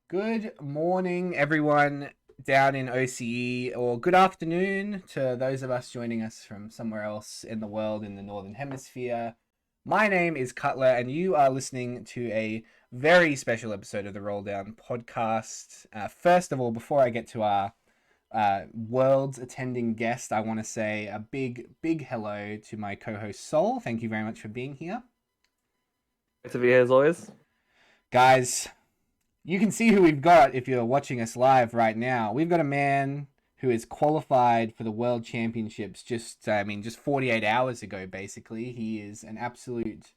Good morning, everyone down in OCE, or good afternoon to those of us joining us from somewhere else in the world in the Northern Hemisphere. My name is Cutler, and you are listening to a very special episode of the Roll Down podcast. First of all, before I get to our world's attending guest, I want to say a big hello to my co host Sol. Thank you very much for being here. Great to be here as always. Guys, you can see who we've got if you're watching us live right now. We've got a man who is qualified for the World Championships just 48 hours ago, basically. He is an absolute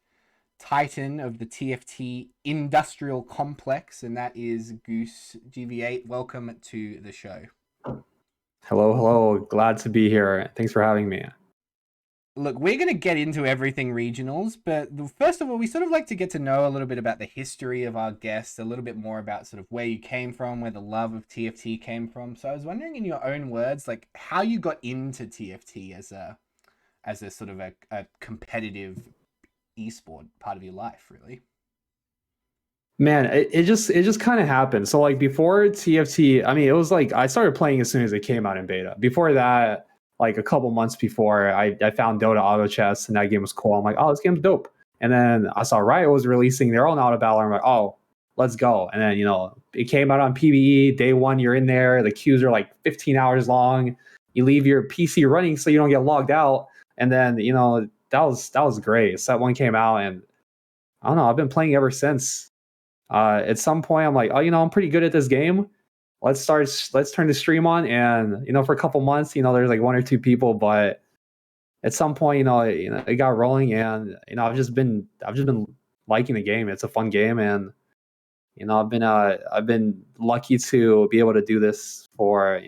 titan of the TFT industrial complex, and that is Goose GV8. Welcome to the show. Hello. Glad to be here. Thanks for having me. Look, we're going to get into everything regionals, but first of all, we sort of like to get to know a little bit about the history of our guest, a little bit more about sort of where you came from, where the love of TFT came from. So I was wondering, in your own words, like how you got into TFT as a sort of a competitive esport part of your life, really. Man, it just kind of happened. So like before TFT, I mean, it was like I started playing as soon as it came out in beta. Before that, like a couple months before, I found Dota Auto Chess, and that game was cool. I'm like, oh, this game's dope. And then I saw Riot was releasing their own auto battle. I'm like, oh, let's go. And then it came out on PvE day one. You're in there. The queues are like 15 hours long. You leave your PC running so you don't get logged out. And then that was great. Set one came out, and I don't know. I've been playing ever since. At some point, I'm like, oh, I'm pretty good at this game. Let's turn the stream on, and for a couple months, there's like one or two people, but at some point, it got rolling, and I've just been liking the game. It's a fun game, and I've been lucky to be able to do this for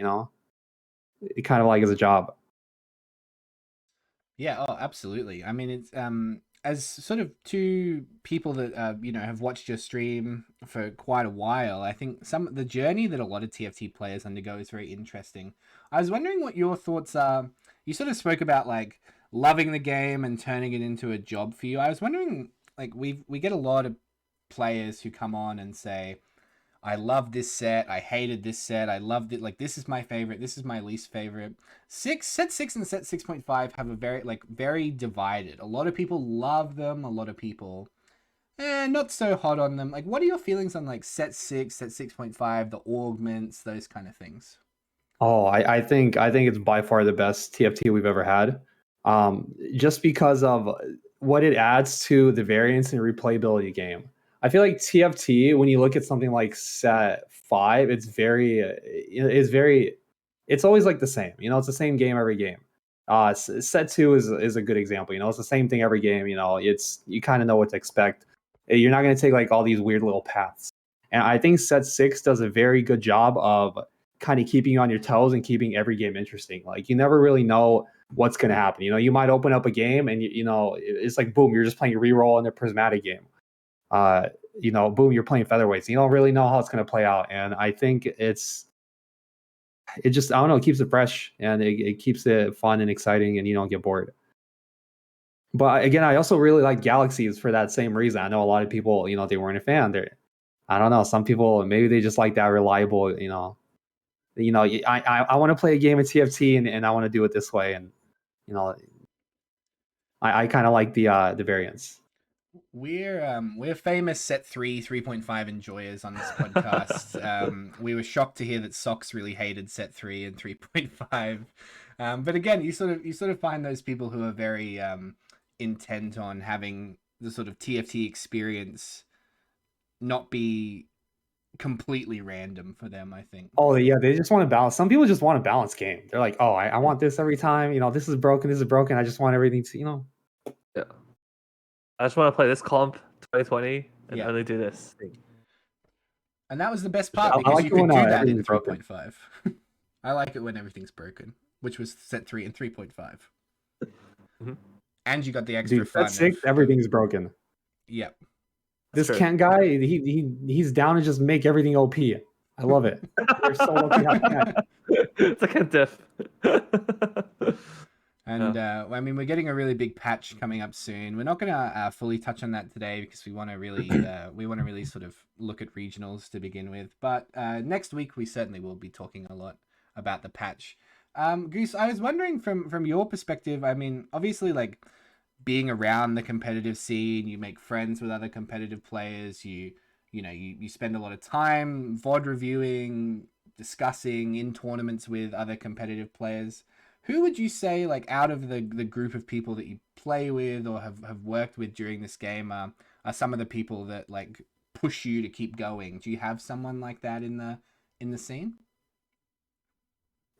kind of like as a job. Yeah, oh, absolutely. I mean, it's as sort of two people that have watched your stream for quite a while. I think the journey that a lot of TFT players undergo is very interesting. I was wondering what your thoughts are. You sort of spoke about like loving the game and turning it into a job for you. I was wondering, like, we get a lot of players who come on and say, I love this set. I hated this set. I loved it. Like, this is my favorite. This is my least favorite. Set 6 and set 6.5 have a very divided. A lot of people love them. A lot of people not so hot on them. Like, what are your feelings on like set 6, set 6.5, the augments, those kind of things? Oh, I think it's by far the best TFT we've ever had. Just because of what it adds to the variance and replayability game. I feel like TFT, when you look at something like set 5, it's always like the same. It's the same game every game. Set 2 is a good example. It's the same thing every game. You kind of know what to expect. You're not going to take like all these weird little paths. And I think set 6 does a very good job of kind of keeping you on your toes and keeping every game interesting. Like you never really know what's going to happen. You might open up a game and it's like boom, you're just playing reroll in a prismatic game. Boom, you're playing featherweights. You don't really know how it's going to play out. And I think it just, I don't know, it keeps it fresh, and it keeps it fun and exciting, and you don't get bored. But again, I also really like Galaxies for that same reason. I know a lot of people, they weren't a fan. I don't know, some people, maybe they just like that reliable, I want to play a game of TFT and I want to do it this way. And, I kind of like the variance. We're famous set 3.5 enjoyers on this podcast. We were shocked to hear that Socks really hated set 3 and 3.5. But again, you sort of find those people who are very intent on having the sort of TFT experience not be completely random for them, I think. Oh yeah, they just want to balance. Some people just want to balance game. They're like, oh, I want this every time. This is broken. I just want everything to. Yeah. I just want to play this comp 2020 and only do this. And that was the best part, because you could do that in 3.5. I like it when everything's broken, which was set 3 and 3.5. Mm-hmm. And you got the extra fun. Set 6, everything's broken. Yep. This Kent guy, he's down to just make everything OP. I love it. They're so lucky to have Kent. It's a Kent diff. And I mean, we're getting a really big patch coming up soon. We're not gonna fully touch on that today because we want to really sort of look at regionals to begin with. But next week we certainly will be talking a lot about the patch. Goose, I was wondering from your perspective. I mean, obviously, like being around the competitive scene, you make friends with other competitive players. You spend a lot of time VOD reviewing, discussing in tournaments with other competitive players. Who would you say, like, out of the group of people that you play with or have worked with during this game, are some of the people that like push you to keep going? Do you have someone like that in the scene?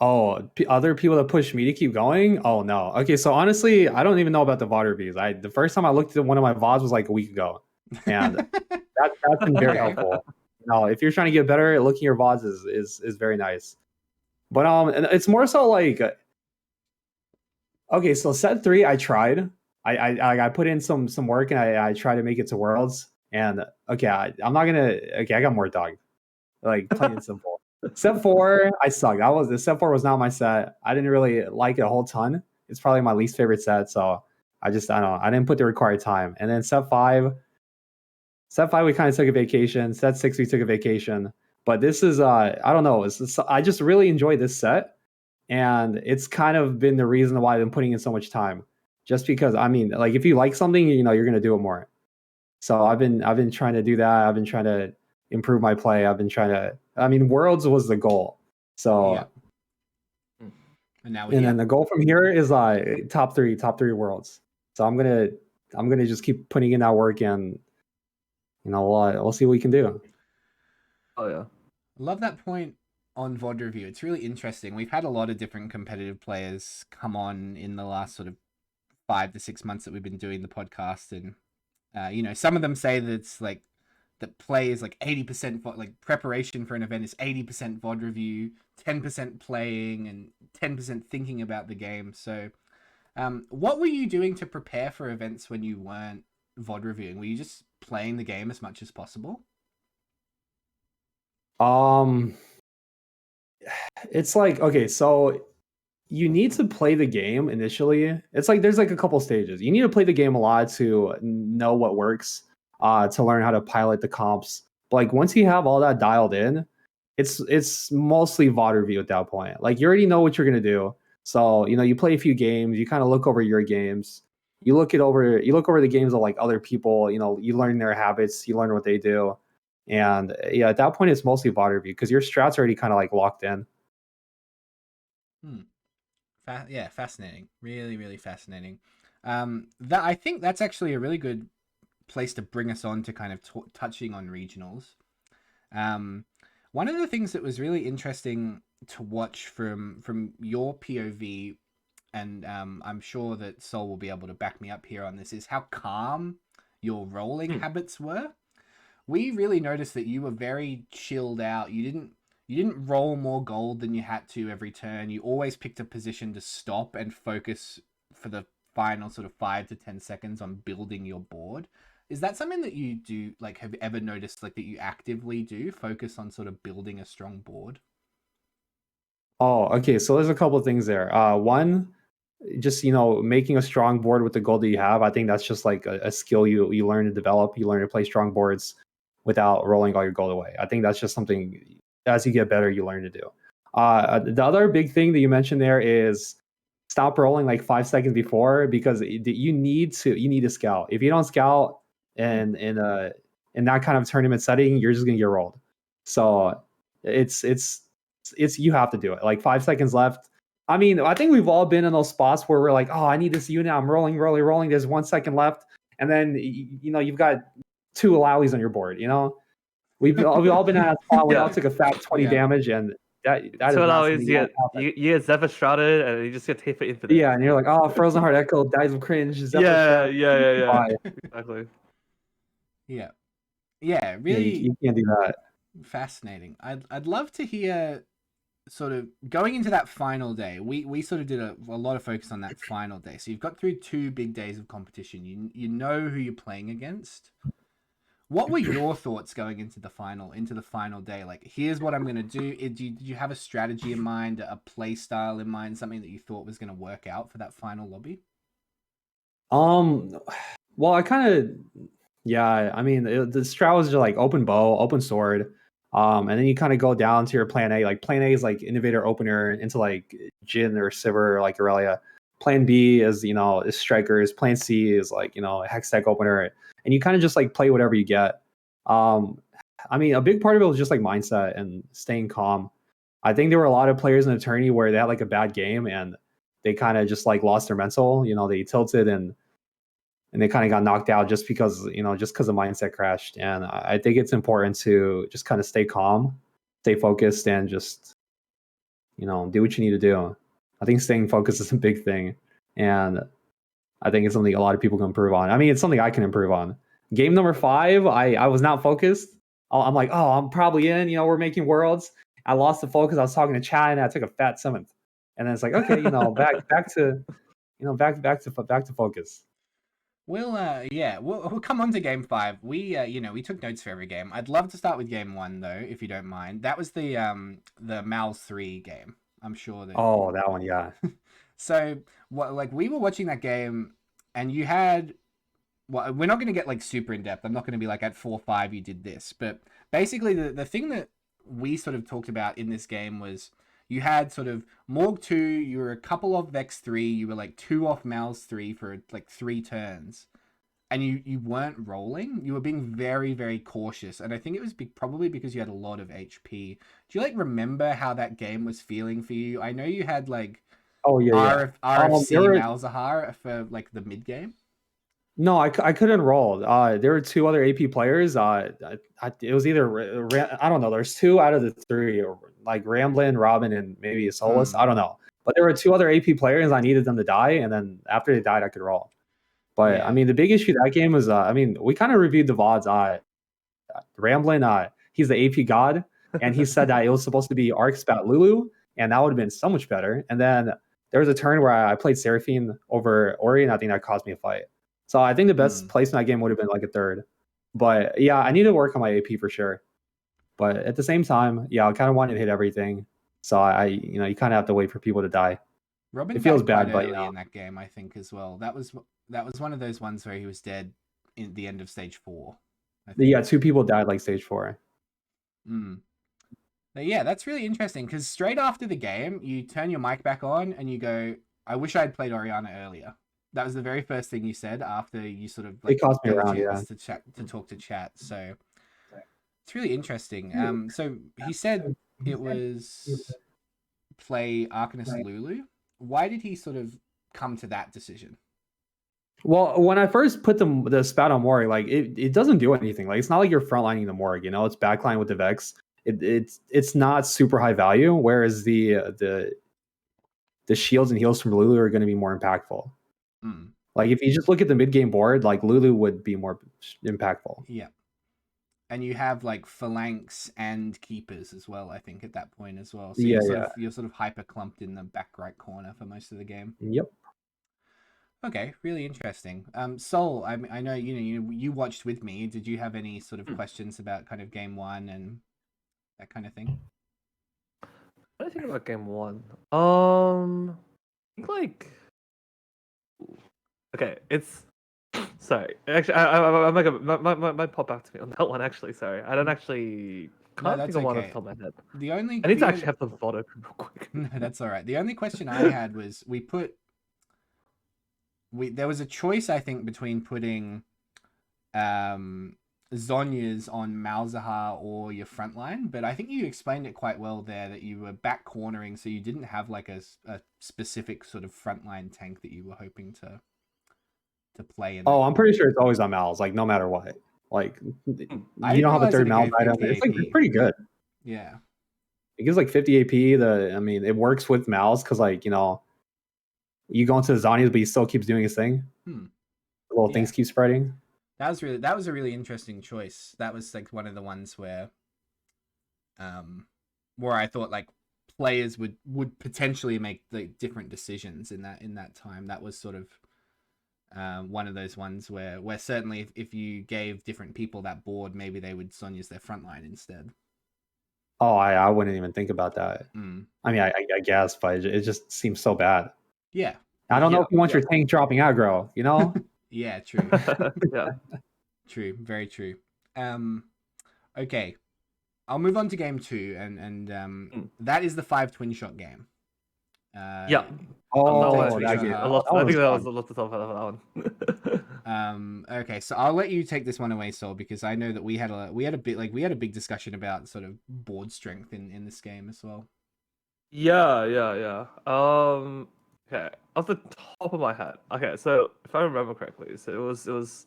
Oh, other people that push me to keep going? Oh no. Okay, so honestly, I don't even know about the VOD reviews. The first time I looked at one of my VODs was like a week ago, and that's been very Okay. helpful. No, if you're trying to get better, looking at your VODs is very nice. But and it's more so like, okay, so set 3 I tried. I put in some work and I tried to make it to Worlds. And okay, I'm not gonna. Okay, I got more dog. Like plain and simple. Set 4, I sucked. The set 4 was not my set. I didn't really like it a whole ton. It's probably my least favorite set. So I don't know. I didn't put the required time. And then set 5 we kind of took a vacation. Set 6 we took a vacation. But this is I don't know. I just really enjoy this set, and it's kind of been the reason why I've been putting in so much time. Just because I mean, like if you like something, you're gonna do it more. So I've been trying to do that. I've been trying to improve my play. I've been trying to. I mean, Worlds was the goal. So Yeah. And now we're and here. then the goal from here is top three Worlds. So I'm gonna just keep putting in that work, and we'll see what we can do. Oh yeah. Love that point on VOD review. It's really interesting. We've had a lot of different competitive players come on in the last sort of 5 to 6 months that we've been doing the podcast, and some of them say that it's like that play is like 80% like preparation for an event is 80% VOD review, 10% playing, and 10% thinking about the game. So, what were you doing to prepare for events when you weren't VOD reviewing? Were you just playing the game as much as possible? It's like, okay, so you need to play the game initially. It's like there's like a couple stages. You need to play the game a lot to know what works, to learn how to pilot the comps. But like once you have all that dialed in, it's mostly VOD review at that point. Like you already know what you're gonna do. So you play a few games, you kind of look over your games, you look over the games of like other people, you learn their habits, you learn what they do. And yeah, at that point it's mostly VOD review because your strat's already kind of like locked in. Yeah, fascinating. Really, really fascinating. That I think that's actually a really good place to bring us on to kind of touching on regionals. One of the things that was really interesting to watch from your POV, and I'm sure that Sol will be able to back me up here on this, is how calm your rolling habits were. We really noticed that you were very chilled out. You didn't roll more gold than you had to every turn. You always picked a position to stop and focus for the final sort of 5 to 10 seconds on building your board. Is that something that you do, like, have ever noticed, like, that you actively do, focus on sort of building a strong board? Oh, okay. So there's a couple of things there. One, just making a strong board with the gold that you have. I think that's just like a skill you learn to develop. You learn to play strong boards without rolling all your gold away. I think that's just something as you get better you learn to do. The other big thing that you mentioned there is stop rolling like 5 seconds before, because you need to scout. If you don't scout in that kind of tournament setting, you're just gonna get rolled. So it's you have to do it. Like 5 seconds left. I mean, I think we've all been in those spots where we're like, oh, I need this unit. I'm rolling, rolling, rolling. There's 1 second left, and then you've got 2 allowies on your board. We've all been at a spot where we all took a fat 20 Yeah. damage, and that is So not always something you you get want to happen. you get Zephyr shrouded and you just get hit for infinite. Yeah, and you're like, oh, Frozen Heart Echo dies of cringe. Zephyr Yeah, Shroud. yeah. Why? Exactly. Yeah. Yeah, Really you can't do that. fascinating. I'd love to hear sort of going into that final day. We sort of did a lot of focus on that final day. So you've got through 2 big days of competition. You know who you're playing against. What were your thoughts going into the final day? Like, here's what I'm gonna do. Did you have a strategy in mind, a play style in mind, something that you thought was gonna work out for that final lobby? Um, well, I kind of, yeah. I mean, the strat was just like open bow, open sword, and then you kind of go down to your plan A. Like plan A is like innovator opener into like Jin or Sivir or like Aurelia. Plan B is is strikers. Plan C is like hex tech opener, and you kind of just like play whatever you get. Um, I mean, a big part of it was just like mindset and staying calm. I think there were a lot of players in the tourney where they had like a bad game and they kind of just like lost their mental. They tilted and they kind of got knocked out just because the mindset crashed. And I think it's important to just kind of stay calm, stay focused, and just do what you need to do. I think staying focused is a big thing, and I think it's something a lot of people can improve on. I mean, it's something I can improve on. Game number 5, I was not focused. I'm like, oh, I'm probably in. We're making worlds. I lost the focus. I was talking to chat, and I took a fat 7th. And then it's like, okay, back to focus. We'll come on to game 5. We took notes for every game. I'd love to start with game 1 though, if you don't mind. That was the Mal's 3 game. I'm sure that. Oh, that one, yeah. So we were watching that game, and you had. Well, we're not going to get like super in depth. I'm not going to be like at 4-5 you did this, but basically the thing that we sort of talked about in this game was you had sort of Morg 2, you were a couple off Vex 3, you were like 2 off Mal's 3 for like 3 turns. And you weren't rolling. You were being very, very cautious. And I think it was probably because you had a lot of HP. Do you like remember how that game was feeling for you? I know you had like Oh yeah, RFC there were, Malzahar for like the mid game. no, I couldn't roll. There were 2 other AP players. It was either I don't know. There's 2 out of the 3, like Ramblin, Robin, and maybe a Solus. I don't know. But there were 2 other AP players. I needed them to die, and then after they died, I could roll. But Yeah. I mean, the big issue that game was, we kind of reviewed the VODs. Ramblin, he's the AP god, and he said that it was supposed to be Arc Spat Lulu, and that would have been so much better. And then there was a turn where I played Seraphine over Ori, and I think that caused me a fight. So I think the best place in that game would have been like a 3rd. But yeah, I need to work on my AP for sure. But at the same time, yeah, I kind of wanted to hit everything. So you kind of have to wait for people to die. Robin it feels died bad, quite but early in that game, I think, as well. That was one of those ones where he was dead in the end of stage 4. Yeah, 2 people died like stage 4. But yeah, that's really interesting because straight after the game, you turn your mic back on and you go, "I wish I'd played Orianna earlier." That was the very first thing you said after you sort of like It cost me got a around, chance to talk to chat. So it's really interesting. So he said it was play Arcanist Lulu. Why did he sort of come to that decision? Well, when I first put the spat on Morg, like it doesn't do anything. Like it's not like you're frontlining the Morg, it's backline with the Vex. It's not super high value, whereas the shields and heals from Lulu are going to be more impactful. Like if you just look at the mid game board, like Lulu would be more impactful. Yeah. And you have like phalanx and keepers as well, I think, at that point as well. So you're sort of hyper clumped in the back right corner for most of the game. Yep. Okay, really interesting. Sol, I know you watched with me. Did you have any sort of questions about kind of game 1 and that kind of thing? What do you think about game 1? I think like, okay, it's sorry. Actually, I might pop back to me on that one. Actually, sorry, I don't actually can't think of one off the top of my head. I need to actually have the VOD open real quick. No, that's all right. The only question I had was there was a choice, I think, between putting Zhonya's on Malzahar or your frontline, but I think you explained it quite well there that you were back cornering, so you didn't have like a specific sort of frontline tank that you were hoping to play in. I'm pretty sure it's always on Mal's, like no matter what. Like you don't have a 3rd Mal's item. It's like pretty good. Yeah. It gives like 50 AP. It works with Mal's because like you go into the Zhonya's, but he still keeps doing his thing. Little things keep spreading. That was a really interesting choice. That was like one of the ones where I thought like players would potentially make like different decisions in that time. That was sort of one of those ones where certainly if you gave different people that board, maybe they would Sonya's their frontline instead. Oh, I wouldn't even think about that. I mean, I guess, but it just seems so bad. Yeah. I don't know if you want your tank dropping aggro, you know? Yeah, true. Yeah. True, very true. Okay. I'll move on to game 2, and that is the 5 twin shot game. Yeah. Oh, I think that was a lot to talk about that one. Okay, so I'll let you take this one away, Sol, because I know that we had a big discussion about sort of board strength in this game as well. Yeah. Okay, off the top of my head. Okay, so if I remember correctly, so it was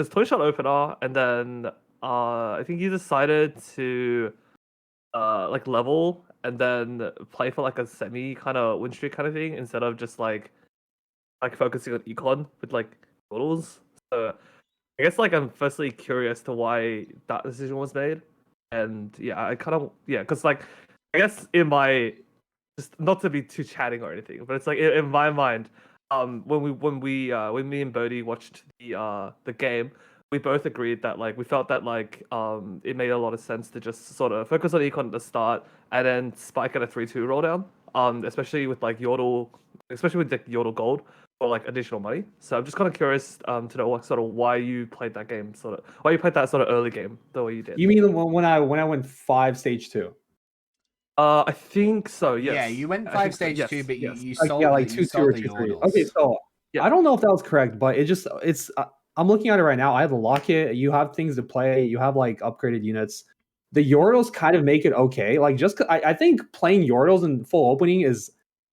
twin shot opener, and then I think you decided to like level and then play for like a semi kind of win streak kind of thing instead of just like focusing on econ with like models. So I guess like I'm firstly curious to why that decision was made, and yeah, I kind of because like I guess in my just not to be too chatting or anything, but it's like in my mind, when me and Bodhi watched the game, we both agreed that like we felt that like it made a lot of sense to just sort of focus on econ at the start and then spike at a 3-2 roll down. Especially with like Yordle, especially with like Yordle Gold for like additional money. So I'm just kind of curious to know what sort of why you played that game, why you played that sort of early game the way you did. You mean when I went 5 stage 2? I think so. Yes. Yeah, you went 5 stage 2, but you sold like 2-2 or 2-3. Okay, so I don't know if that was correct, but it's I'm looking at it right now. I have the locket. You have things to play. You have like upgraded units. The Yordles kind of make it okay. Like I think playing Yordles in full opening is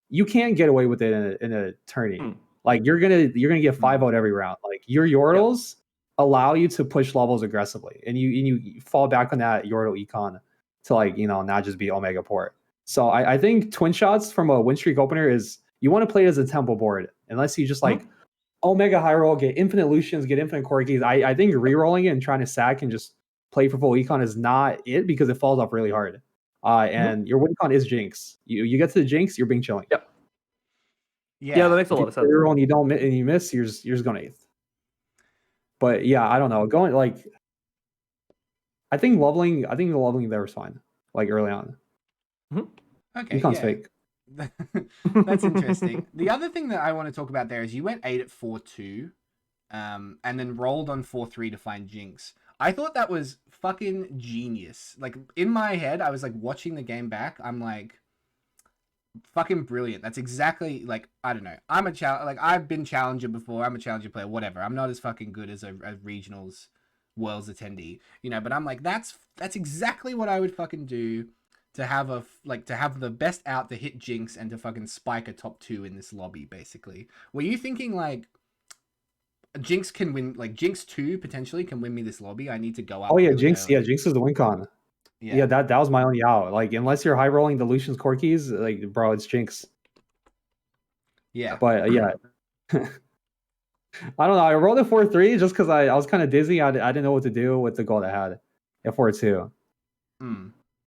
you can't get away with it in a tourney. Like you're gonna get 5-0 every round. Like your Yordles allow you to push levels aggressively, and you fall back on that Yordle econ to like not just be Omega port. So I think twin shots from a win streak opener is you want to play it as a tempo board unless you just like Omega high roll, get infinite Lucians, get infinite Corgis. I think re-rolling it and trying to sack and just play for full econ is not it because it falls off really hard. And your win con is Jinx. You get to the Jinx, you're being chilling. Yep. Yeah, that makes a lot of sense. Reroll and you miss, you're just going 8th. But yeah, I don't know. Going like I think the leveling there was fine, like early on. Okay, Econ's fake. That's interesting. The other thing that I want to talk about there is you went 8 at 4-2, and then rolled on 4-3 to find Jinx. I thought that was fucking genius. Like in my head, I was like watching the game back. I'm like, fucking brilliant. That's exactly like I don't know. I'm a like I've been challenger before. I'm a challenger player. Whatever. I'm not as fucking good as a regionals Worlds attendee, but I'm like that's exactly what I would fucking do to have the best out to hit Jinx and to fucking spike a top 2 in this lobby. Basically, were you thinking like Jinx can win, like Jinx 2 potentially can win me this lobby? I need to go up. Oh yeah, Jinx. Early. Yeah, Jinx is the win con. Yeah, that was my only out. Like unless you're high rolling the Lucian's Corgis, like bro, it's Jinx. Yeah, but yeah. I don't know. I rolled a 4-3 just because I was kind of dizzy. I didn't know what to do with the gold I had at 4-2.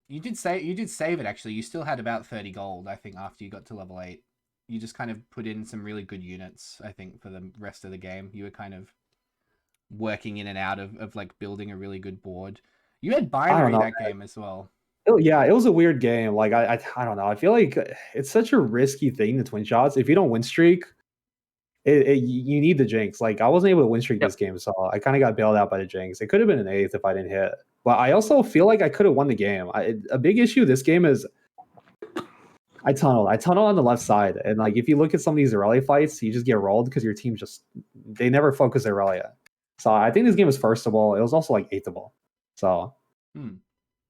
You did save it actually. You still had about 30 gold, I think, after you got to level 8. You just kind of put in some really good units, I think, for the rest of the game. You were kind of working in and out of like building a really good board. You had binary that game as well. Yeah, it was a weird game. Like I don't know. I feel like it's such a risky thing, the twin shots. If you don't win streak, you need the Jinx. Like I wasn't able to win streak this game, so I kind of got bailed out by the Jinx. It could have been an 8th if I didn't hit. But I also feel like I could have won the game. A big issue this game is I tunneled on the left side, and like if you look at some of these Aurelia fights, you just get rolled because your team they never focus Aurelia. So I think this game was firstable. It was also like 8thable. So.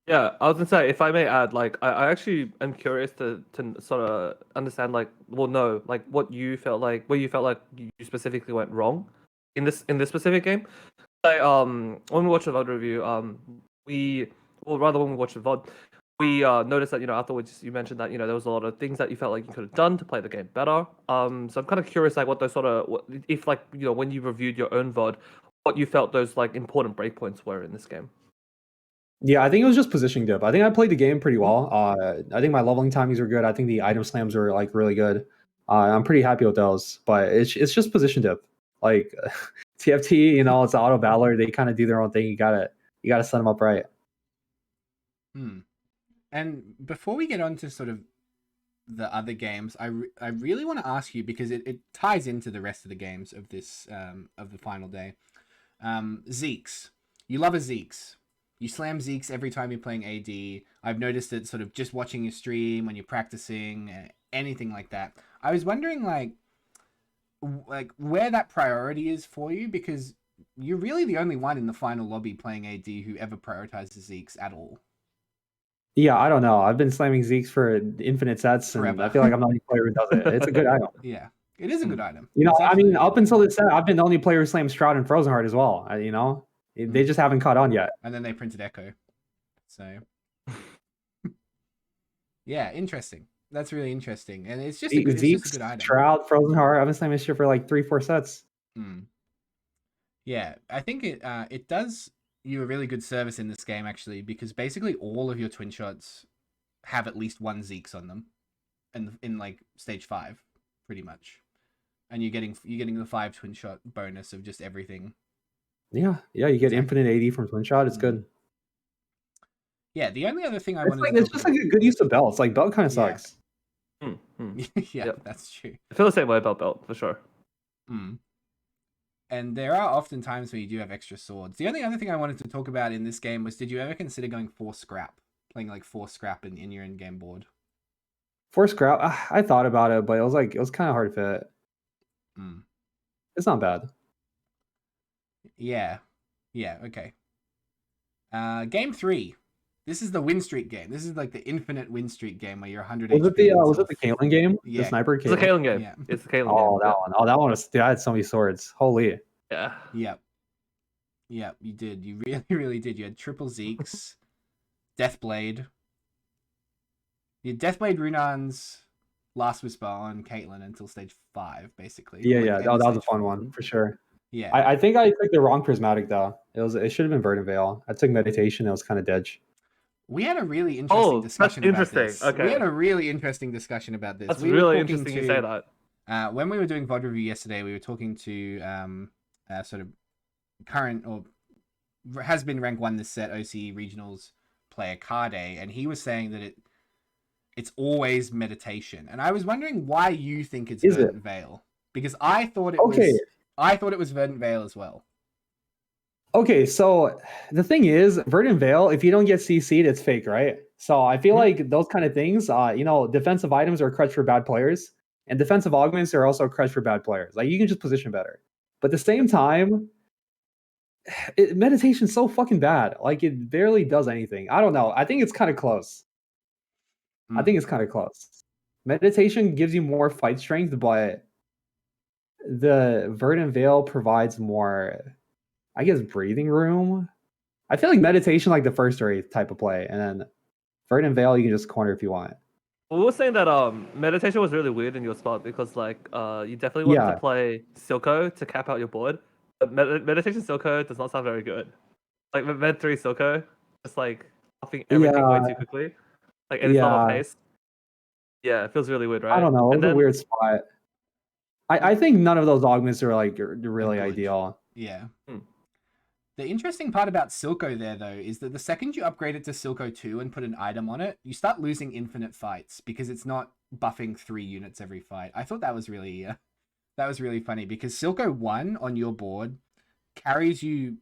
Yeah, I was gonna say, if I may add, like I actually am curious to sort of understand, like, like what you felt like, where you felt like you specifically went wrong in this specific game. Like, when we watched the VOD review, when we watched the VOD, we noticed that afterwards you mentioned that there was a lot of things that you felt like you could have done to play the game better. So I'm kind of curious, like, what those if like when you reviewed your own VOD, what you felt those like important breakpoints were in this game. Yeah, I think it was just positioning dip. I think I played the game pretty well. I think my leveling timings were good. I think the item slams were like really good. I'm pretty happy with those, but it's just position dip. Like TFT, you know, it's an auto battler. They kind of do their own thing. You gotta set them up right. And before we get on to sort of the other games, I really want to ask you, because it ties into the rest of the games of this of the final day. Zeeks. You love a Zeeks. You slam Zeeks every time you're playing AD. I've noticed it sort of just watching your stream when you're practicing, anything like that. I was wondering like where that priority is for you, because you're really the only one in the final lobby playing AD who ever prioritizes Zeeks at all. Yeah, I don't know. I've been slamming Zeeks for infinite sets, and Forever. I feel like I'm the only player who does it. It's a good item. Yeah, it is a good item. You know, It's I mean, absolutely up good. until this set, I've been the only player who slams Shroud and Frozen Heart as well. You know, they just haven't caught on yet. And then they printed Echo. So, yeah, interesting. That's really interesting, and it's just a good item. Shroud, Frozen Heart. I've been slamming this shit for like 3-4 sets. Yeah, I think it does you a really good service in this game, actually, because basically all of your twin shots have at least one Zeeks on them, and in like stage 5, pretty much, and you're getting the 5 twin shot bonus of just everything. Yeah, you get infinite AD from twin shot. It's good. Yeah, the only other thing it's just like a good use of belts. Like belt kind of sucks. Yeah, that's true. I feel the same way about belt for sure. And there are often times where you do have extra swords. The only other thing I wanted to talk about in this game was, did you ever consider going 4 scrap, playing like 4 scrap in your in-game board? 4 scrap, I thought about it, but it was kind of hard to fit. It's not bad. Yeah, okay. Game 3. This is the win streak game. This is like the infinite win streak game where you're 100 HP. Was it the Kalen game? Yeah. The sniper Kalen? It's the Kalen game. Yeah. It's the Kalen game. Oh, that one. Oh, that one was... Dude, I had so many swords. Holy. Yeah. Yep, you did. You really, really did. You had triple Zeeks, Deathblade. You had Deathblade, Runan's Last Whisper on Caitlyn until stage 5, basically. Yeah. That was a fun one, for sure. Yeah. I think I took the wrong prismatic, though. It should have been Verdant Veil. I took Meditation. It was kind of dead. We had a really interesting discussion about this. Okay. We had a really interesting discussion about this. That's really interesting you say that. When we were doing VOD review yesterday, we were talking to sort of current or has been rank 1 this set OCE regionals player Kade, and he was saying that it's always Meditation. And I was wondering why you think it's Verdant Veil, because I thought it was Verdant Veil as well. Okay, so the thing is, Verdant Veil, if you don't get CC'd, it's fake, right? So I feel like those kind of things, defensive items are a crutch for bad players, and defensive augments are also a crutch for bad players. Like, you can just position better. But at the same time, Meditation's so fucking bad. Like, it barely does anything. I don't know. I think it's kind of close. Meditation gives you more fight strength, but the Verdant Veil provides more... I guess breathing room. I feel like Meditation like the first or 8th type of play, and then Verdant Veil you can just corner if you want. We were saying that Meditation was really weird in your spot because you definitely want to play Silco to cap out your board. But Meditation Silco does not sound very good. Like Med 3 Silco, just like buffing everything way too quickly. Like it's not a pace. Yeah, it feels really weird, right? I don't know. It's a weird spot. I think none of those augments are like really ideal. Yeah. The interesting part about Silco there, though, is that the second you upgrade it to Silco 2 and put an item on it, you start losing infinite fights because it's not buffing 3 units every fight. I thought that was really funny, because Silco 1 on your board carries you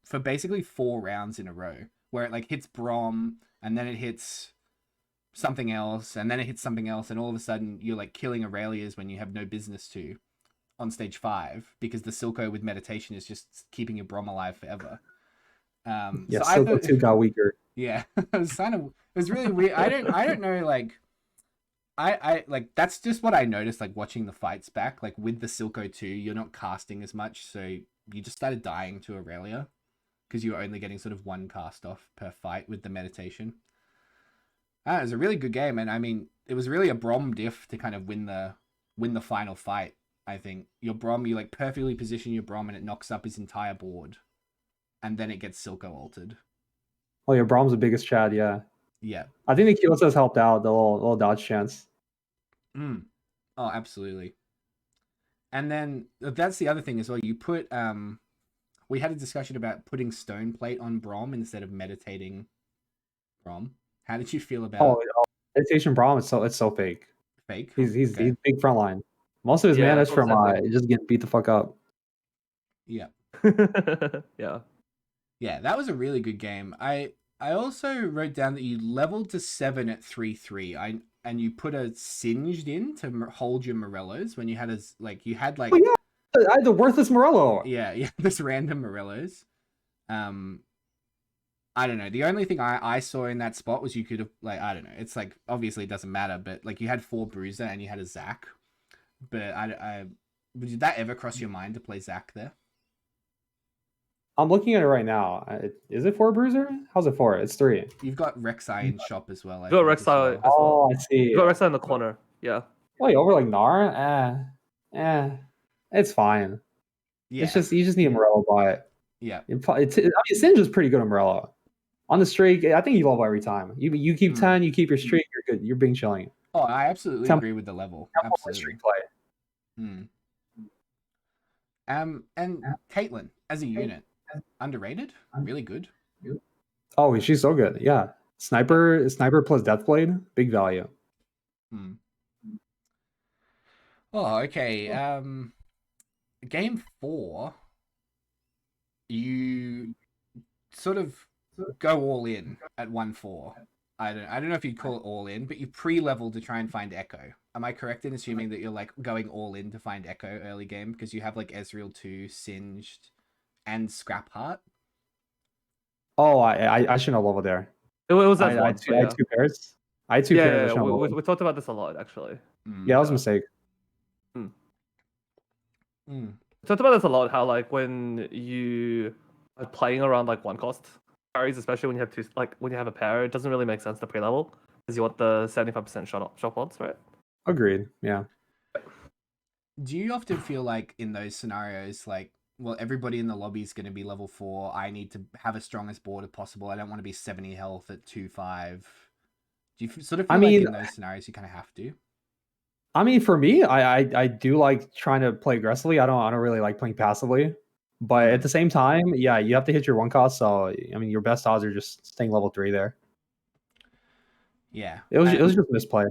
for basically 4 rounds in a row, where it like hits Brom, and then it hits something else, and then it hits something else, and all of a sudden you're like killing Aurelias when you have no business to. On stage 5, because the Silco with Meditation is just keeping your Brom alive forever. Silco 2 got weaker. Yeah, it was really weird. I don't know, like I like that's just what I noticed, like watching the fights back. Like with the Silco 2, you're not casting as much, so you just started dying to Aurelia because you were only getting sort of 1 cast off per fight with the Meditation. It was a really good game, and I mean, it was really a Brom diff to kind of win the final fight. I think your Brom, you like perfectly position your Brom and it knocks up his entire board, and then it gets Silco altered. Oh, your Brom's the biggest Chad, yeah. Yeah. I think the Kyoto's helped out, the little dodge chance. Oh, absolutely. And then that's the other thing as well. You put we had a discussion about putting stone plate on Brom instead of meditating Brom. How did you feel about meditation Braum is it's so fake. fake? He's Okay. big frontline. Most of his Yeah, mana is it's from also just getting beat the fuck up. Yeah. yeah. Yeah, that was a really good game. I also wrote down that you leveled to 7 at 3/3. And you put a singed in to hold your Morellos when you had Oh yeah, I had the worthless Morello. yeah, this random Morellos. I don't know. The only thing I saw in that spot was you could have I don't know. It's like obviously it doesn't matter, but like you had 4 Bruiser and you had a Zac. But did that ever cross your mind to play Zac there? I'm looking at it right now. Is it 4 Bruiser? How's it 4? It's 3. You've got Rek'Sai in shop as well. You got think, Rek'Sai as well. Oh, I see. You got Rek'Sai in the corner. Yeah. Wait, over like Gnar? It's fine. Yeah. It's just you just need a Morello bot. Yeah. I mean, Singe is pretty good on Morello. On the streak, I think you level every time. You keep 10, you keep your streak, you're good. You're being chilling. Oh, I absolutely agree with the level. Absolutely. Streak play. And Caitlyn as a unit, underrated, really good. Oh, she's so good. Yeah, sniper plus Deathblade, big value. Oh, okay. Game 4, you sort of go all in at 1/4. I don't know if you'd call it all in, but you pre-level to try and find Echo. Am I correct in assuming that you're like going all in to find Echo early game because you have like Ezreal 2, Singed, and Scrap Heart? Oh, I shouldn't have leveled there. It was I had two pairs. I had two pairs. Yeah. We talked about this a lot actually. Yeah, that was a mistake. We talked about this a lot. How like when you are playing around like one cost carries, especially when you have when you have a pair, it doesn't really make sense to pre-level because you want the 75% shot odds, right? Agreed. Yeah. Do you often feel like in those scenarios, like, well, everybody in the lobby is going to be level 4. I need to have as strong as board as possible. I don't want to be 70 health at 2/5. Do you sort of feel like in those scenarios you kind of have to? I mean, for me, I do like trying to play aggressively. I don't really like playing passively. But at the same time, yeah, you have to hit your 1 cost. So I mean, your best odds are just staying level 3 there. Yeah, it was just misplay.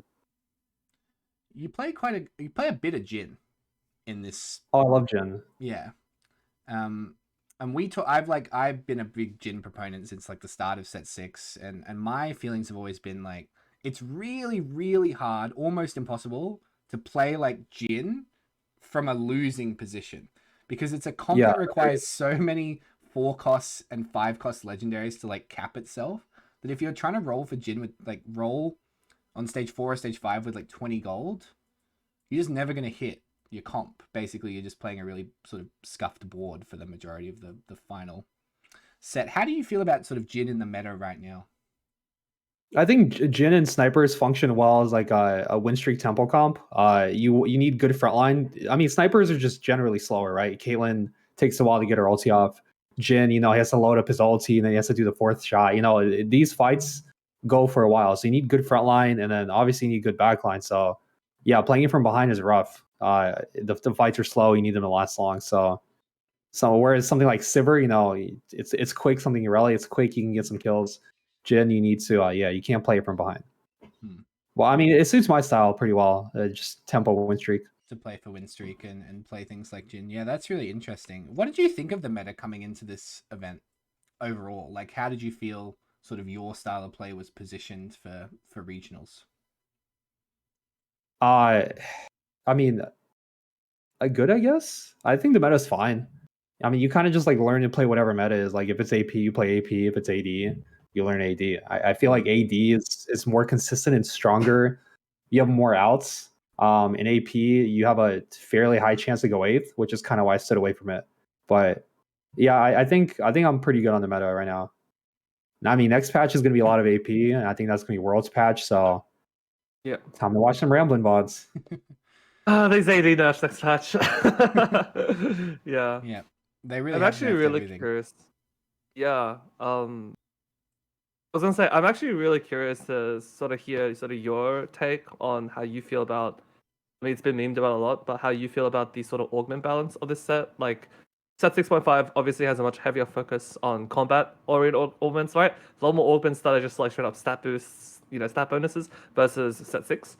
You play a bit of Jhin in this. Oh, I love Jhin. Yeah, and I've been a big Jhin proponent since like the start of set 6, and my feelings have always been like it's really, really hard, almost impossible to play like Jhin from a losing position because it's a comp that requires so many 4 costs and 5 cost legendaries to like cap itself that if you're trying to roll for Jhin with like roll on stage 4 or stage 5 with like 20 gold, you're just never going to hit your comp. Basically, you're just playing a really sort of scuffed board for the majority of the final set. How do you feel about sort of Jhin in the meta right now? I think Jhin and snipers function well as like a win streak tempo comp. You need good frontline. I mean, snipers are just generally slower, right? Caitlyn takes a while to get her ulti off. Jhin, he has to load up his ulti and then he has to do the 4th shot. These fights go for a while, so you need good frontline and then obviously you need good backline. So yeah, playing it from behind is rough. The fights are slow. You need them to last long. So whereas something like Sivir, it's quick. Something Irelia, it's quick. You can get some kills. Jhin, you need to, you can't play it from behind. Well, I mean, it suits my style pretty well. Just tempo win streak. To play for win streak and play things like Jhin. Yeah, that's really interesting. What did you think of the meta coming into this event overall? Like, how did you feel sort of your style of play was positioned for regionals? I mean, good, I guess. I think the meta is fine. I mean, you kind of just like learn to play whatever meta is. Like, if it's AP, you play AP. If it's AD, you learn AD. I feel like AD is more consistent and stronger. You have more outs. In AP, you have a fairly high chance to go 8th, which is kind of why I stood away from it. But yeah, I think I'm pretty good on the meta right now. I mean, next patch is going to be a lot of AP, and I think that's going to be Worlds patch. So yeah, time to watch some rambling VODs. These AD nerfs next patch. Yeah. Yeah. They really. I'm actually really everything. curious. Yeah. I was gonna say I'm actually really curious to sort of hear your take on how you feel about I mean, it's been memed about a lot, but how you feel about the sort of augment balance of this set? Like, set 6.5 obviously has a much heavier focus on combat oriented augments, right? A lot more augments that are just like straight up stat boosts, stat bonuses versus set 6.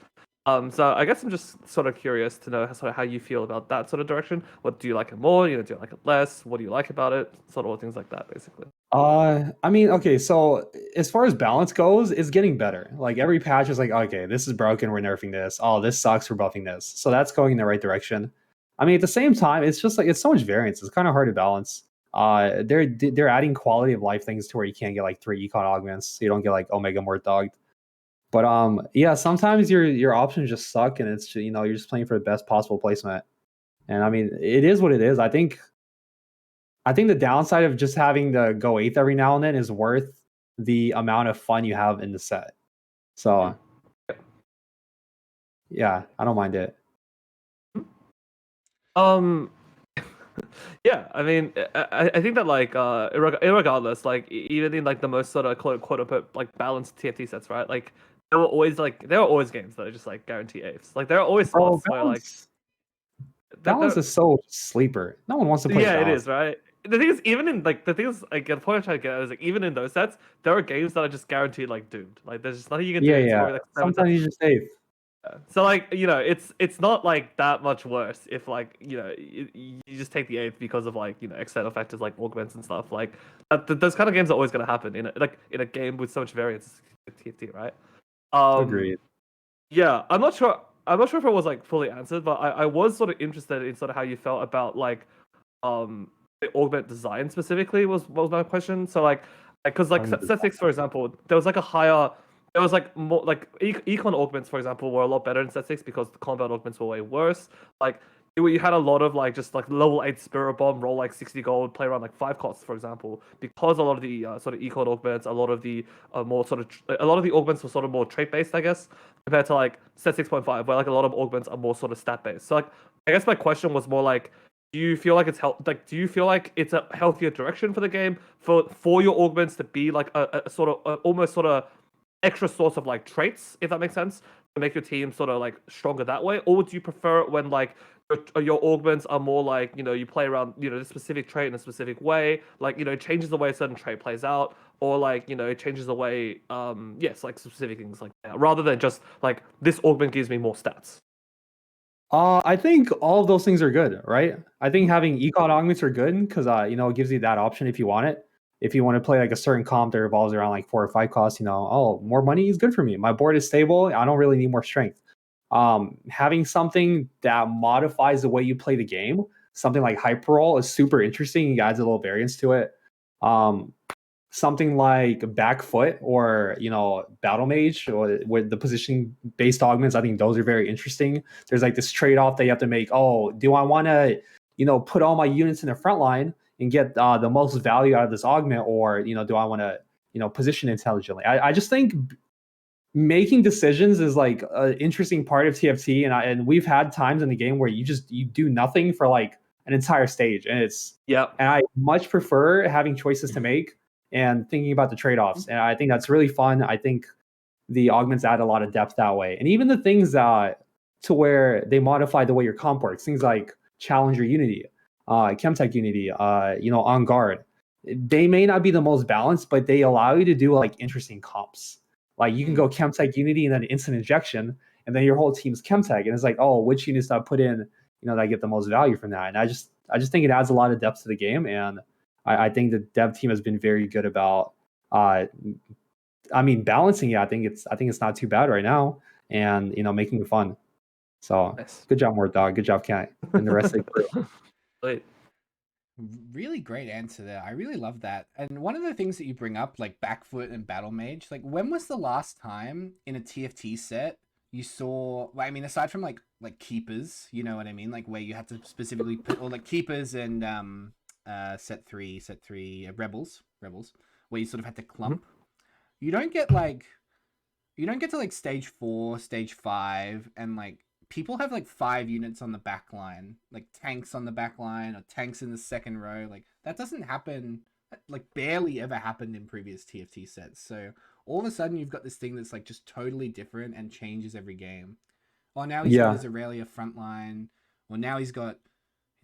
So I guess I'm just sort of curious to know sort of how you feel about that sort of direction. What do you like it more? Do you like it less? What do you like about it? Sort of things like that, basically. I mean, okay, so as far as balance goes, it's getting better. Like every patch is like, okay, this is broken, we're nerfing this. Oh, this sucks, we're buffing this. So that's going in the right direction. I mean, at the same time, it's just like it's so much variance. It's kind of hard to balance. They're adding quality of life things to where you can't get like 3 econ augments, so you don't get like Omega Mort Dogged. But yeah, sometimes your options just suck, and it's you're just playing for the best possible placement. And I mean, it is what it is. I think the downside of just having to go 8th every now and then is worth the amount of fun you have in the set. So, yeah, I don't mind it. Yeah, I mean, I think that like regardless, like even in like the most sort of quote unquote like balanced TFT sets, right? Like there were always games that are just like guarantee apes. Like there are always Bro, spots where like balance is so sleeper. No one wants to play yeah, it balance. is, right? The thing is, even in like the thing is, like the point I'm trying to get at is like even in those sets, there are games that are just guaranteed like doomed. Like there's just nothing you can do. Yeah, It's yeah. probably like 7 Sometimes you just save. So like it's not like that much worse if like you just take the 8th because of like external factors like augments and stuff like those kind of games are always going to happen in a game with so much variance like TFT, right? Um, Agreed. yeah, I'm not sure if it was like fully answered, but I was sort of interested in sort of how you felt about like the augment design specifically was my question. So like because like Augment set 6 for example, there was like more like econ augments for example were a lot better in set 6 because the combat augments were way worse. Like you had a lot of like just like level 8 spirit bomb, roll like 60 gold, play around like 5 costs for example, because a lot of the sort of econ augments, a lot of the more sort of a lot of the augments were sort of more trait based, I guess, compared to like set 6.5 where like a lot of augments are more sort of stat based. So like I guess my question was more like, do you feel like do you feel like it's a healthier direction for the game for your augments to be like a sort of almost sort of extra source of like traits, if that makes sense, to make your team sort of like stronger that way? Or would you prefer it when like your augments are more like you play around this specific trait in a specific way, like it changes the way a certain trait plays out, or like it changes the way yes, like specific things like that, rather than just like this augment gives me more stats. I think all of those things are good, right? I think having econ augments are good because it gives you that option if you want it. If you want to play like a certain comp that revolves around like 4 or 5 costs, oh, more money is good for me. My board is stable. I don't really need more strength. Having something that modifies the way you play the game, something like hyper roll, is super interesting. It adds a little variance to it. Um, Something like back foot or battle mage or with the positioning based augments, I think those are very interesting. There's like this trade-off that you have to make. Oh, do I want to put all my units in the front line and get the most value out of this augment, or do I want to position intelligently? I just think making decisions is like an interesting part of TFT, and we've had times in the game where you do nothing for like an entire stage, Yep. and I much prefer having choices to make and thinking about the trade-offs. And I think that's really fun. I think the augments add a lot of depth that way. And even the things to where they modify the way your comp works, things like Challenger Unity, Chemtech Unity, On Guard. They may not be the most balanced, but they allow you to do like interesting comps. Like you can go Chemtech Unity and then instant injection, and then your whole team's Chemtech. And it's like, oh, which units do I put in, that get the most value from that? And I just think it adds a lot of depth to the game. And I think the dev team has been very good about balancing it. I think it's not too bad right now, and making it fun. So Nice. good job, Mort Dog. Good job, Cat, and the rest of the crew. Wait. Really great answer there. I really love that. And one of the things that you bring up, like backfoot and battle mage, like when was the last time in a TFT set you saw? Well, I mean, aside from like keepers, you know what I mean, like where you had to specifically put, or like keepers and set three rebels, where you sort of had to clump. You don't get like you don't get to like stage 4, stage 5, and like people have like 5 units on the back line, like tanks on the back line or tanks in the second row. Like that doesn't happen, like barely ever happened in previous TFT sets. So all of a sudden you've got this thing that's like just totally different and changes every game. Or now he's got Yeah. his Aurelia frontline. Or now he's got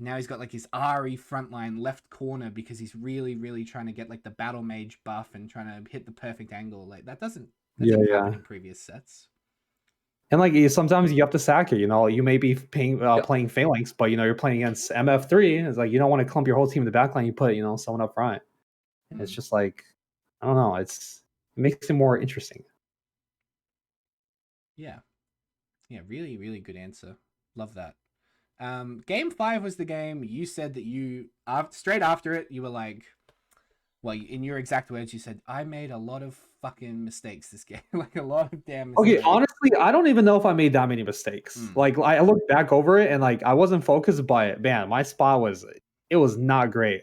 like his Ari frontline left corner because he's really trying to get like the battle mage buff and trying to hit the perfect angle. Like that Yeah, didn't yeah. happen in previous sets. And like sometimes you have to sack it. You may be playing Phalanx, but you're playing against MF3. It's like you don't want to clump your whole team in the backline. You put someone up front. It's just like I don't know. It makes it more interesting. Yeah, really good answer. Love that. Game 5 was the game you said that you straight after it you were like, well, in your exact words, you said, I made a lot of fucking mistakes this game. Like a lot of damn mistakes. Okay, honestly, I don't even know if I made that many mistakes. Like I looked back over it and like I wasn't focused, but man, my spot was not great.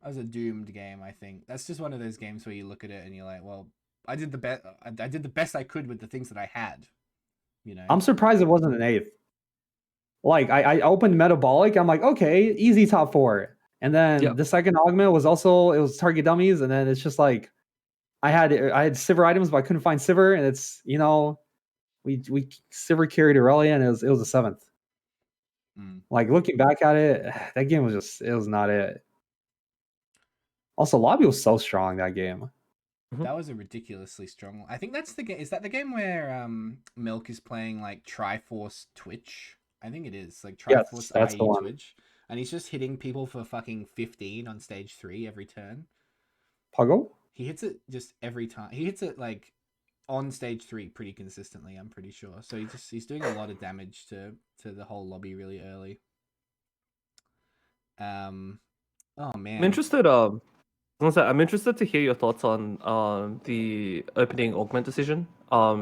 That was a doomed game, I think. That's just one of those games where you look at it and you're like, well, I did the best I could with the things that I had. I'm surprised it wasn't an 8th. Like I opened Metabolic, I'm like, okay, easy top 4. And then the second augment was also, it was target dummies, and then it's just like I had Sivir items, but I couldn't find Sivir, and it's we Sivir carried Aurelia, and it was a 7th. Like looking back at it, that game was it was not it. Also, lobby was so strong that game. That was a ridiculously strong one. I think that's the game. Is that the game where Milk is playing like Triforce Twitch? I think it is like Triforce IE Twitch, and he's just hitting people for fucking 15 on stage 3 every turn. Puggle? He hits it just every time. He hits it like on stage 3 pretty consistently. I'm pretty sure. So he's doing a lot of damage to the whole lobby really early. Oh man, I'm interested. I'm interested to hear your thoughts on the opening augment decision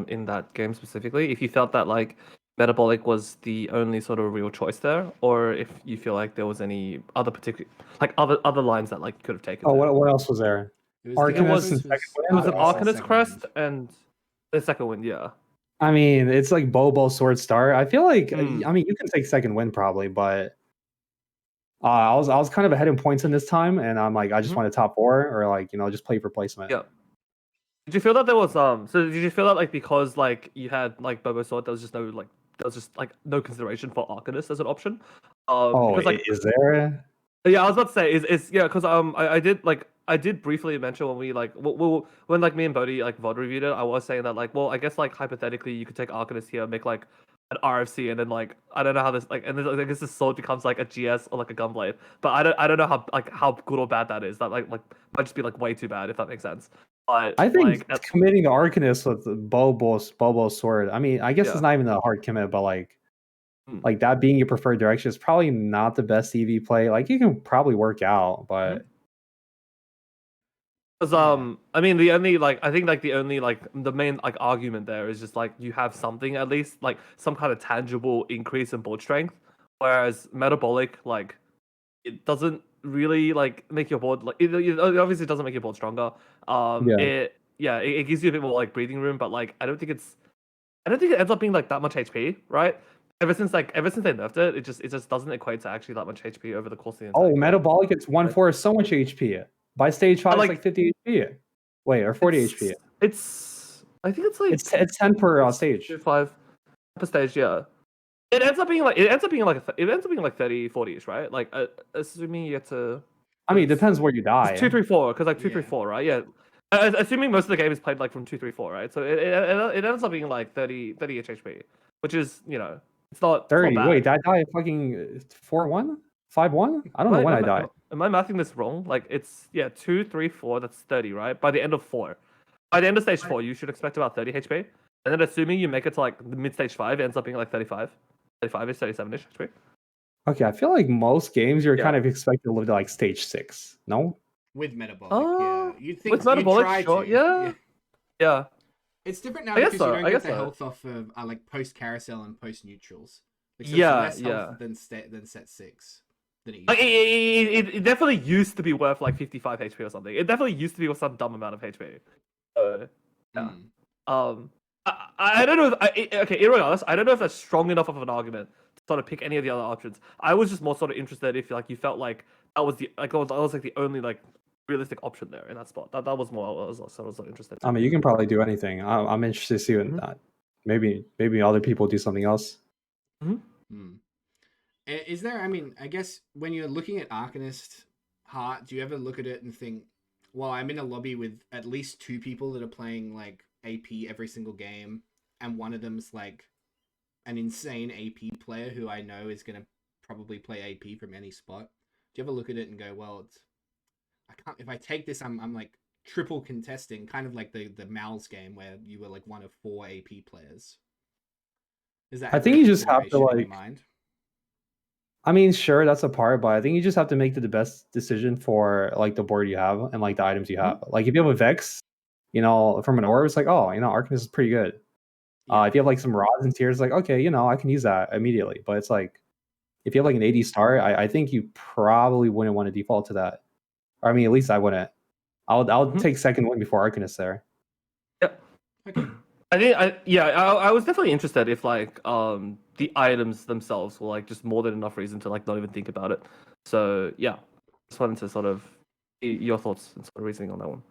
in that game specifically. If you felt that like Metabolic was the only sort of real choice there, or if you feel like there was any other particular like other lines that like you could have taken. Oh, what else was there? It was an Arcanist Crest and the second wind, yeah. I mean, it's like Bobo Sword Star. I feel like I mean you can take second wind probably, but I was kind of ahead in points in this time, and I'm like I just wanted top 4 or like just play for placement. Yeah. Did you feel that there was so did you feel that like because like you had like Bobo Sword, there was just no consideration for Arcanist as an option? Because, like, is there? Yeah, I was about to say is yeah, because I did briefly mention when we like when like me and Bodhi like VOD reviewed it, I was saying that like, well, I guess like hypothetically you could take Arcanist here, make like an RFC, and then like I don't know how this like, and then I guess this sword becomes like a GS or like a Gunblade, but I don't know how good or bad that is. That like might just be like way too bad if that makes sense. But I think like, committing to Arcanist with Bobo Sword, I mean, I guess it's not even a hard commit, but like that being your preferred direction is probably not the best EV play. Like you can probably work out, but because I mean the only like I think like the only like the main like argument there is just like you have something at least like some kind of tangible increase in board strength, whereas Metabolic like it doesn't really like make your board like it obviously doesn't make your board stronger. It gives you a bit more like breathing room, but like I don't think it ends up being like that much HP, right? Ever since they nerfed it, it just doesn't equate to actually that much HP over the course of the entire game. Metabolic, it's 1/4 so much HP. By stage 5, it's like 50 HP. Wait, or 40 HP. I think it's like it's 10 per stage. 5 per stage, yeah. It ends up being like 30, 40ish, right? Like assuming you get to. I mean, it depends where you die. 2, 3, 4, because like 2, 3, 4, right? Yeah. Assuming most of the game is played like from 2, 3, 4, right? So it ends up being like 30 HP, which is it's not 30. It's not bad. Wait, did I die fucking 4-1? 5-1? I don't know when I died. Am I mathing this wrong? Like it's 2, 3, 4. That's 30, right? By the end of 4, by the end of stage 4, you should expect about 30 HP, and then assuming you make it to like the mid stage 5, it ends up being like 35, 35ish, 37ish HP. Okay, I feel like most games you're kind of expected to live to like stage 6. No. With Metabolic, yeah. You'd think with Metabolic, try sure, to. Yeah. It's different now because you don't get the health off of like post carousel and post neutrals. Like, so it's less health than set 6. It definitely used to be worth like 55 HP or something. It definitely used to be worth some dumb amount of HP. Yeah. I don't know. Irregardless, I don't know if that's strong enough of an argument to sort of pick any of the other options. I was just more sort of interested if like you felt like that was the only like realistic option there in that spot. That was more. I was sort of interested. I mean, you can probably do anything. I'm interested to see that. Maybe other people do something else. Is there? I mean, I guess when you're looking at Arcanist Heart, do you ever look at it and think, well, I'm in a lobby with at least 2 people that are playing like AP every single game, and one of them's like an insane AP player who I know is going to probably play AP from any spot. Do you ever look at it and go, well, I can't, if I take this, I'm like triple contesting, kind of like the Mal's game where you were like one of 4 AP players. Is that? I think you just have to in your like. mind? I mean, sure, that's a part, but I think you just have to make the best decision for like the board you have and like the items you have. Like if you have a Vex, from an orb, it's like, oh, Arcanist is pretty good. Yeah. If you have like some rods and tears, like, okay, I can use that immediately. But it's like, if you have like an AD star, I think you probably wouldn't want to default to that. Or I mean, at least I wouldn't. I'll take second win before Arcanist there. Yep. Okay. I was definitely interested if like the items themselves were like just more than enough reason to like not even think about it. So yeah, just wanted to sort of your thoughts and sort of reasoning on that one.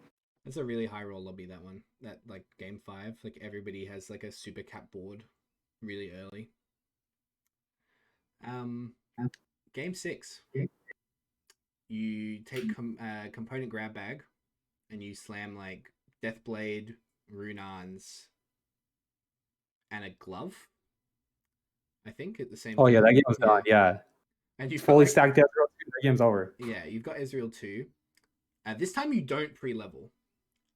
It's a really high roll lobby, that one. That like game 5, like everybody has like a super cap board really early. Game 6. You take component grab bag and you slam like Deathblade, Runans, and a glove. I think at the same time. Oh yeah, that game was done. Yeah. And you fully stacked Ezreal 2, the game's over. Yeah, you've got Ezreal 2. This time you don't pre-level.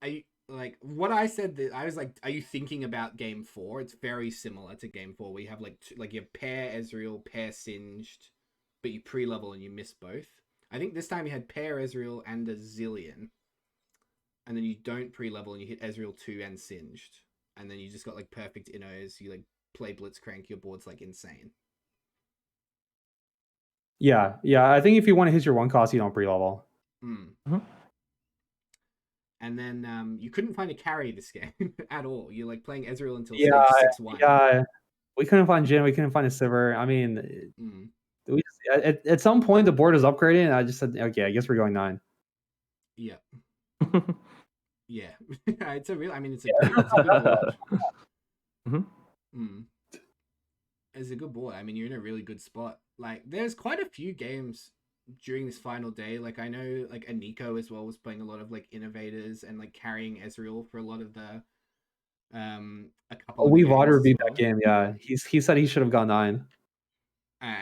Are you, like what I said, that I was like, are you thinking about game 4? It's very similar to game 4 where you have like you have pair Ezreal, pair Singed, but you pre-level and you miss both. I think this time you had pair Ezreal and a Zillion, and then you don't pre-level and you hit Ezreal 2 and Singed, and then you just got like perfect innos. You like play Blitzcrank, your board's like insane. Yeah. I think if you want to hit your 1 cost, you don't pre-level. And then you couldn't find a carry this game at all. You're like playing Ezreal until stage 6-1. Yeah, we couldn't find Jhin. We couldn't find a Sivir. I mean, we just, at some point the board was upgraded, and I just said, okay, I guess we're going 9. Yeah. Yeah. It's a real. I mean, it's a good board. It's a good board. I mean, you're in a really good spot. Like, there's quite a few games during this final day. Like, I know like Aniko as well was playing a lot of like innovators and like carrying Ezreal for a lot of the a couple of we water beat that game. Yeah, he said he should have gone 9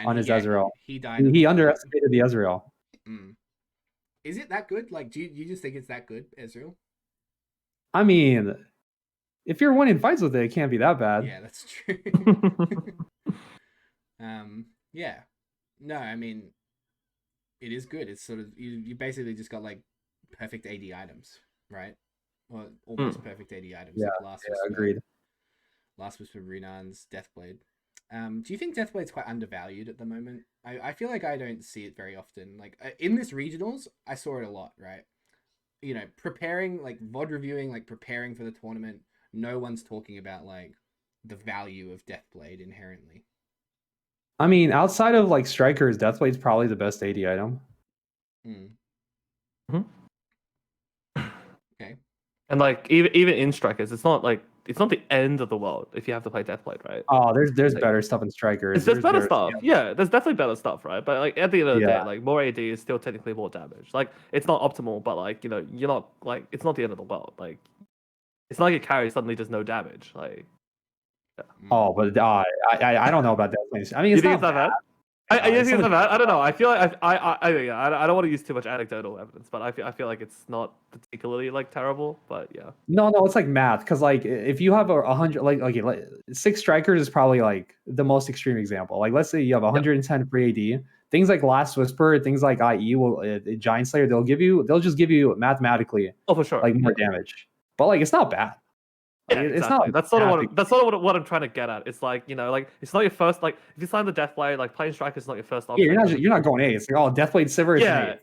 on his Ezreal. He died. He underestimated the Ezreal. Is it that good? Like, do you just think it's that good, Ezreal? I mean, if you're winning fights with it, it can't be that bad. Yeah, that's true. Yeah. No, I mean, it is good. It's sort of you basically just got like perfect AD items, right? Or almost perfect AD items. Yeah, like agreed. Last was for Runan's Deathblade. Do you think Deathblade's quite undervalued at the moment? I feel like I don't see it very often. Like in this regionals, I saw it a lot, right? Preparing, like VOD reviewing, like preparing for the tournament, no one's talking about like the value of Deathblade inherently. I mean, outside of like strikers, Deathblade's probably the best AD item. Okay. And like even in strikers, it's not the end of the world if you have to play Deathblade, right? Oh, there's better stuff in strikers. There's better stuff. Yeah, there's definitely better stuff, right? But like at the end of the day, like more AD is still technically more damage. Like it's not optimal, but like you're not like it's not the end of the world. Like it's not like a carry suddenly does no damage. Like oh, but I don't know about Deathblade. I mean, it's not bad. I don't know. I feel like I don't want to use too much anecdotal evidence, but I feel like it's not particularly like terrible. But yeah. No, it's like math, because like if you have 100, like 6 strikers is probably like the most extreme example. Like let's say you have 110 free AD. Things like Last Whisper, things like IE will Giant Slayer, they'll just give you mathematically for sure like more damage. But like it's not bad. Yeah, exactly. It's not. That's sort of what I'm trying to get at. It's like like it's not your first. Like if you sign the Deathblade, like playing Striker is not your first option. Yeah, you're not going A. It's like Deathblade Sivir is an A.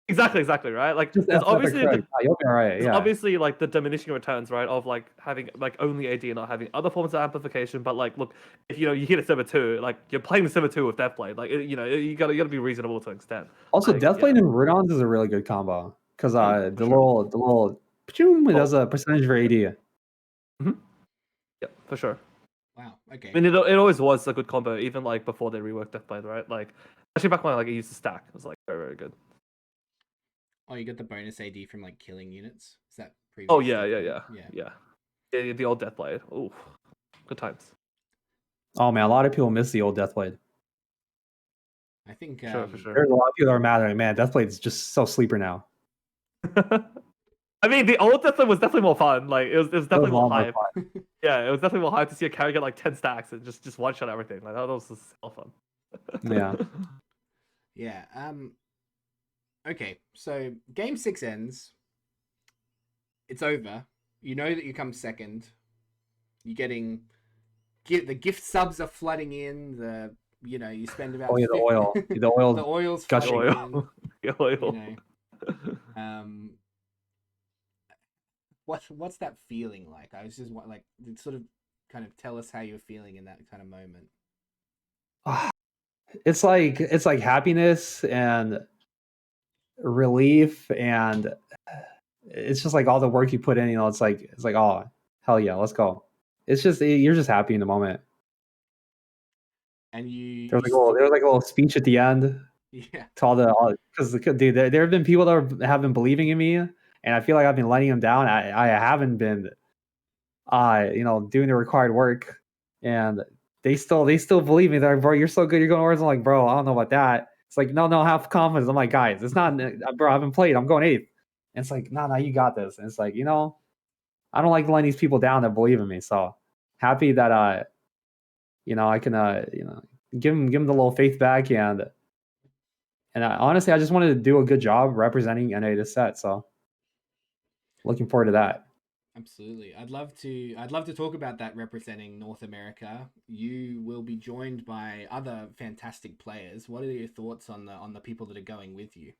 Exactly, right. Like there's obviously obviously like the diminishing returns, right, of like having like only AD and not having other forms of amplification. But like, look, if you hit a Sivir 2, like you're playing the Sivir 2 with Deathblade, like you gotta be reasonable to an extent. Also, like, Deathblade and Runons is a really good combo because the little it does a percentage for AD. Yeah, for sure. Wow. Okay. I mean, it always was a good combo, even like before they reworked Deathblade, right? Like, actually back when like it used to stack, it was like very, very good. Oh, you got the bonus AD from like killing units. Is that previous? Oh yeah, Deathblade? yeah. The old Deathblade. Ooh, good times. Oh man, a lot of people miss the old Deathblade. I think For sure, for sure. There's a lot of people that are mad at it. Man, Deathblade is just so sleeper now. I mean, the old Deathblade was definitely more fun. Like, it was definitely a lot more more hype. Yeah, it was definitely more hype to see a character get like 10 stacks and just one shot everything. Like that was just so fun. Yeah. Yeah. Okay, so game 6 ends. It's over. You know that you come second. You're getting the gift subs are flooding in. You spend about Oh yeah, the oil. The oil. the oil's gushing. flooding The oil. in. What's that feeling like? I was just like sort of kind of tell us how you're feeling in that kind of moment. It's like happiness and relief, and it's just like all the work you put in. It's like oh hell yeah, let's go. It's just you're just happy in the moment. And there was like a little speech at the end. Yeah. To all because dude, there have been people that have been believing in me, and I feel like I've been letting them down. I haven't been, doing the required work, and they still believe me. They're like, bro, you're so good. You're going Origins. I'm like, bro, I don't know about that. It's like, no, have confidence. I'm like, guys, it's not, bro. I haven't played. I'm going 8th. And it's like, no, you got this. And it's like, I don't like letting these people down that believe in me. So happy that I can give them the little faith back, and honestly, I just wanted to do a good job representing NA this set. So looking forward to that. Absolutely. I'd love to talk about that representing North America. You will be joined by other fantastic players. What are your thoughts on the people that are going with you?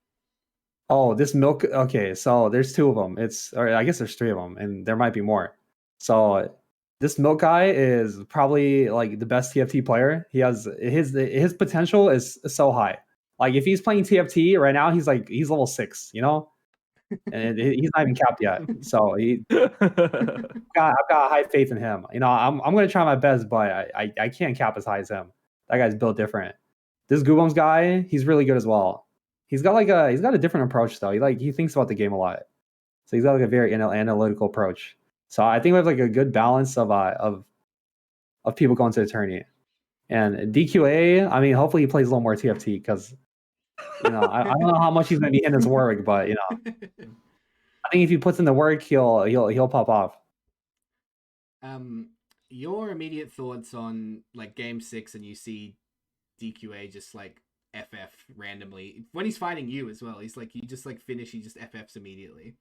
Oh, this milk. Okay, so there's 2 of them. Or I guess there's 3 of them, and there might be more. So this milk guy is probably like the best TFT player. He has his potential is so high. Like if he's playing TFT right now, he's level 6, and he's not even capped yet. So I've got high faith in him. I'm gonna try my best, but I can't cap as high as him. That guy's built different. This Goobums guy, he's really good as well. He's got a different approach though. He thinks about the game a lot. So he's got like a very analytical approach. So I think we have like a good balance of people going to the tourney. And DQA, I mean, hopefully he plays a little more TFT because I don't know how much he's gonna be in his work, but I think if he puts in the work, he'll pop off. Your immediate thoughts on like game 6 and you see DQA just like FF randomly when he's fighting you as well. He's like, you just like finish, he just FFs immediately.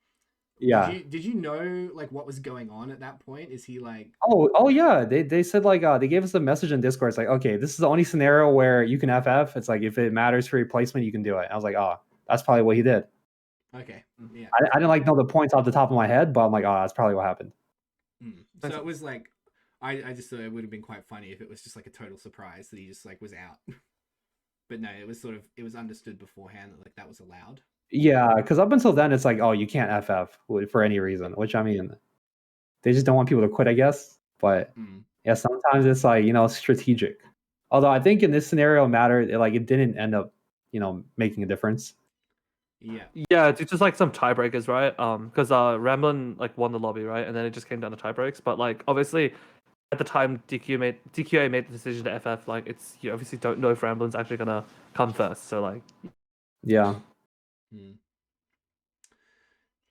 Yeah. Did you know like what was going on at that point? Is he like? Oh yeah. They said like they gave us a message in Discord. It's like, okay, this is the only scenario where you can FF. It's like if it matters for replacement, you can do it. I was like, oh, that's probably what he did. Okay. Yeah. I didn't like know the points off the top of my head, but I'm like, oh, that's probably what happened. So it was like, I just thought it would have been quite funny if it was just like a total surprise that he just like was out. But no, it was understood beforehand that like that was allowed. Yeah, because up until then, it's like, oh, you can't FF for any reason, which I mean, they just don't want people to quit, I guess. But yeah, sometimes it's like, strategic. Although I think in this scenario, it didn't end up, making a difference. Yeah, due to like some tiebreakers, right? Because Ramblin like won the lobby, right, and then it just came down to tiebreaks. But like obviously, at the time DQA made the decision to FF. Like you obviously don't know if Ramblin's actually gonna come first. So like, yeah.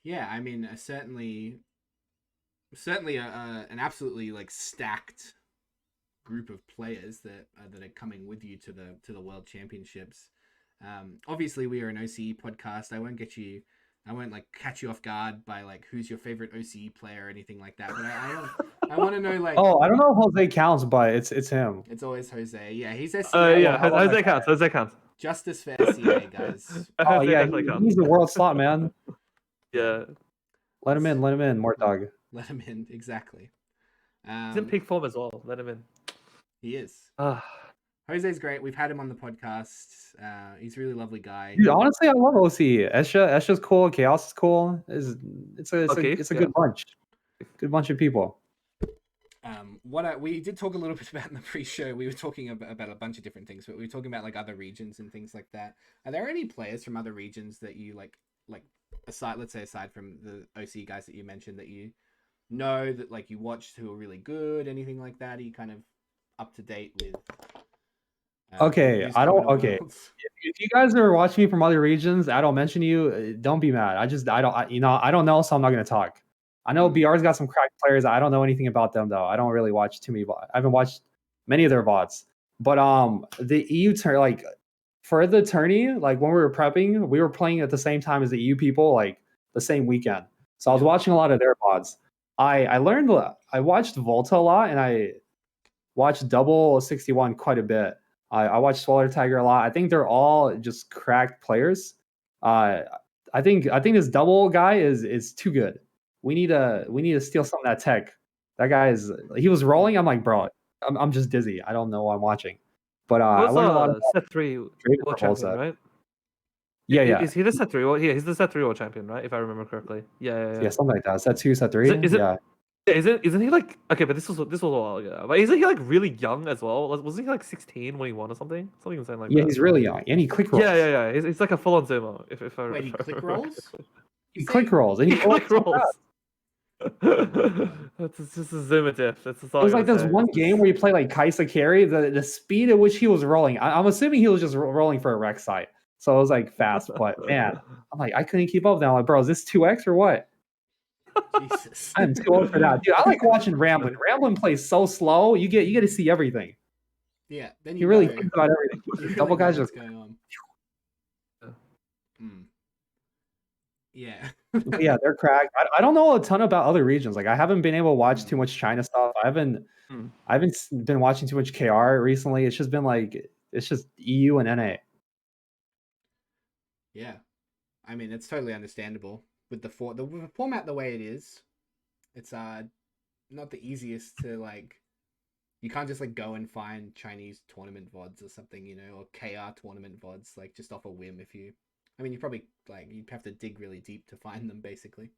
Yeah, I mean, certainly an absolutely like stacked group of players that are coming with you to the World Championships. Obviously, we are an OCE podcast. I won't like catch you off guard by like who's your favorite OCE player or anything like that. But I want to know like. Oh, I don't know if Jose counts, but it's him. It's always Jose. Yeah, he's SCA. Yeah, Jose counts. Jose counts. Justice for SCA, guys. Oh yeah, he's the world slot man. Yeah. Let him in, Mort Dog. Let him in, exactly. He's in peak form as well. Let him in. He is. Jose's great. We've had him on the podcast. He's a really lovely guy. Dude, honestly, I love OC. Esha's cool. Chaos is cool. It's a good bunch. Good bunch of people. We did talk a little bit about in the pre-show. We were talking about a bunch of different things, but we were talking about like other regions and things like that. Are there any players from other regions that you like aside, let's say aside from the OC guys that you mentioned, that you know that like you watched who are really good, anything like that? Are you kind of up to date with? Okay, who's I coming don't. to Okay, Worlds? if you guys are watching me from other regions, I don't mention you. Don't be mad. I don't. I don't know, so I'm not gonna talk. I know Hmm. BR's got some cracked players. I don't know anything about them though. I don't really watch too many. I haven't watched many of their VODs. But the EU turn like for the tourney, like when we were prepping, we were playing at the same time as the EU people, like the same weekend. So I was Yeah. watching a lot of their VODs. I learned. I watched Volta a lot, and I watched Double 61 quite a bit. I watched Swaller Tiger a lot. I think they're all just cracked players. Uh, I think this double guy is too good. We need to steal some of that tech. That guy is he was rolling. I'm like, bro, I'm just dizzy. I don't know what I'm watching. But He I was learned a lot about set 3 Draven world champion, Volta. right? Yeah, yeah, Is he the set 3? Well, yeah, he's the set 3 world champion, right? If I remember correctly. Yeah. yeah, something like that. Set two, set Is three. it? Is it? Yeah, Yeah, isn't he like okay? But this was a while ago. But isn't he like really young as well? Wasn't he like 16 when he won or something? Something insane like yeah, that. he's really young, and he click rolls. Yeah. He's like a full-on zoomer. If I Wait, he if I click remember rolls? correctly. He click rolls, and He he rolls click so rolls. fast. That's just a zoomer diff. That's all It I was like gotta this say. one game where you play like Kaisa carry, the speed at which he was rolling. I'm assuming he was just rolling for a wreck site. So it was like fast, but man, I'm like, I couldn't keep up with that. I'm like, bro, is this 2x or what? Jesus. I'm too old for that. Dude, I like watching Ramblin'. Ramblin' plays so slow. You get to see everything. Yeah, then He you really know. thinks about everything. You really Double know guys what's just going on. Hmm. Yeah. yeah, they're cracked. I don't know a ton about other regions. Like I haven't been able to watch too Hmm. much China stuff. Hmm. I haven't been watching too much KR recently. It's just been like it's just EU and NA. Yeah. I mean, it's totally understandable with the format the way it is. It's not the easiest to like. You can't just like go and find Chinese tournament VODs or something, or KR tournament VODs like just off a whim. If you, I mean, you probably like you'd have to dig really deep to find them, basically.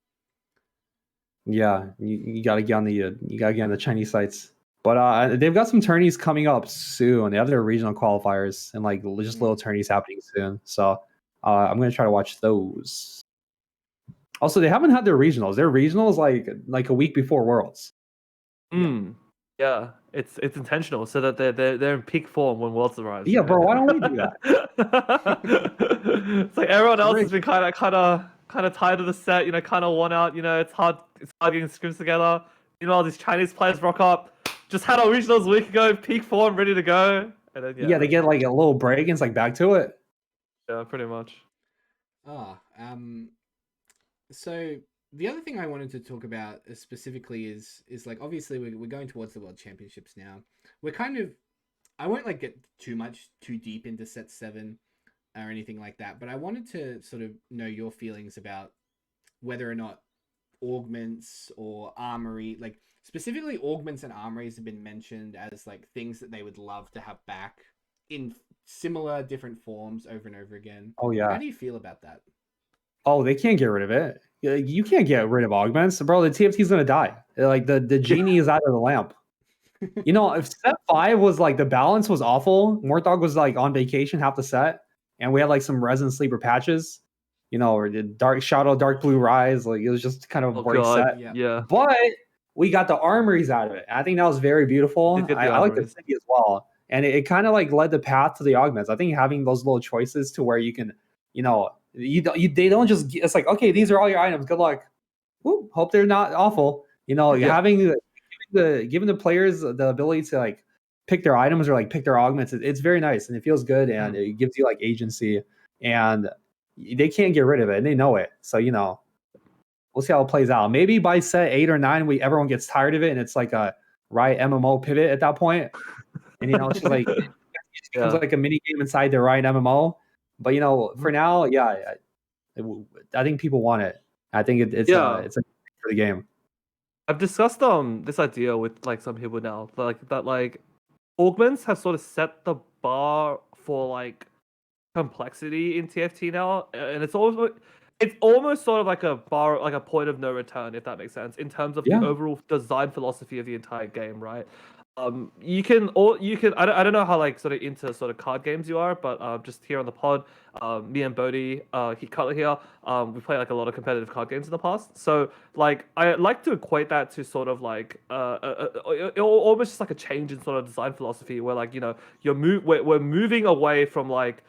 Yeah, you gotta get on the Chinese sites. But they've got some tourneys coming up soon. They have their regional qualifiers and like just little tourneys happening soon. So I'm gonna try to watch those. Also, they haven't had their regionals. Their regionals like a week before Worlds. Yeah, it's intentional so that they're in peak form when Worlds arrives. Yeah, Right? bro, why don't we do that? It's like everyone else Rick. has been kind of tired of the set. Kind of worn out. It's hard getting scrims together. All these Chinese players rock up. Just had our regionals a week ago, peak form, ready to go. And then Yeah, they get like a little break and it's like back to it. yeah, pretty much. So the other thing I wanted to talk about specifically is like obviously we're going towards the World Championships now. We're kind of I won't like get too deep into set 7 or anything like that, but I wanted to sort of know your feelings about whether or not augments or armory, like specifically augments and armories have been mentioned as like things that they would love to have back in similar different forms over and over again. Oh yeah. How do you feel about that? Oh, they can't get rid of it. You can't get rid of augments, bro. The TFT's gonna die. Like the genie is out of the lamp. If set 5 was like the balance was awful, Morthog was like on vacation half the set, and we had like some resin sleeper patches, or the dark shadow, dark blue rise, like it was just kind of a break set. Yeah. But we got the armories out of it. I think that was very beautiful. Did get the I like the armories. city as well. And it kind of like led the path to the augments. I think having those little choices to where you can, they don't just, it's like, okay, these are all your items. Good luck. Woo, hope they're not awful. Having giving the players the ability to like pick their items or like pick their augments, it's very nice and it feels good and it gives you like agency, and they can't get rid of it and they know it. So we'll see how it plays out. Maybe by set 8 or 9, everyone gets tired of it and it's like a Riot MMO pivot at that point. And it's just like it becomes like a mini game inside the Riot MMO. But for now, I think people want it. I think it's a for the game. I've discussed this idea with like some people now, that augments have sort of set the bar for like complexity in TFT now, and it's always it's almost sort of like a point of no return, if that makes sense, in terms of the Yeah. overall design philosophy of the entire game, right? You can I don't know how like sort of into sort of card games you are, but just here on the pod, me and Bodhi, he Cutler here, we play like a lot of competitive card games in the past. So like I like to equate that to sort of like almost just like a change in sort of design philosophy, where like we're moving away from like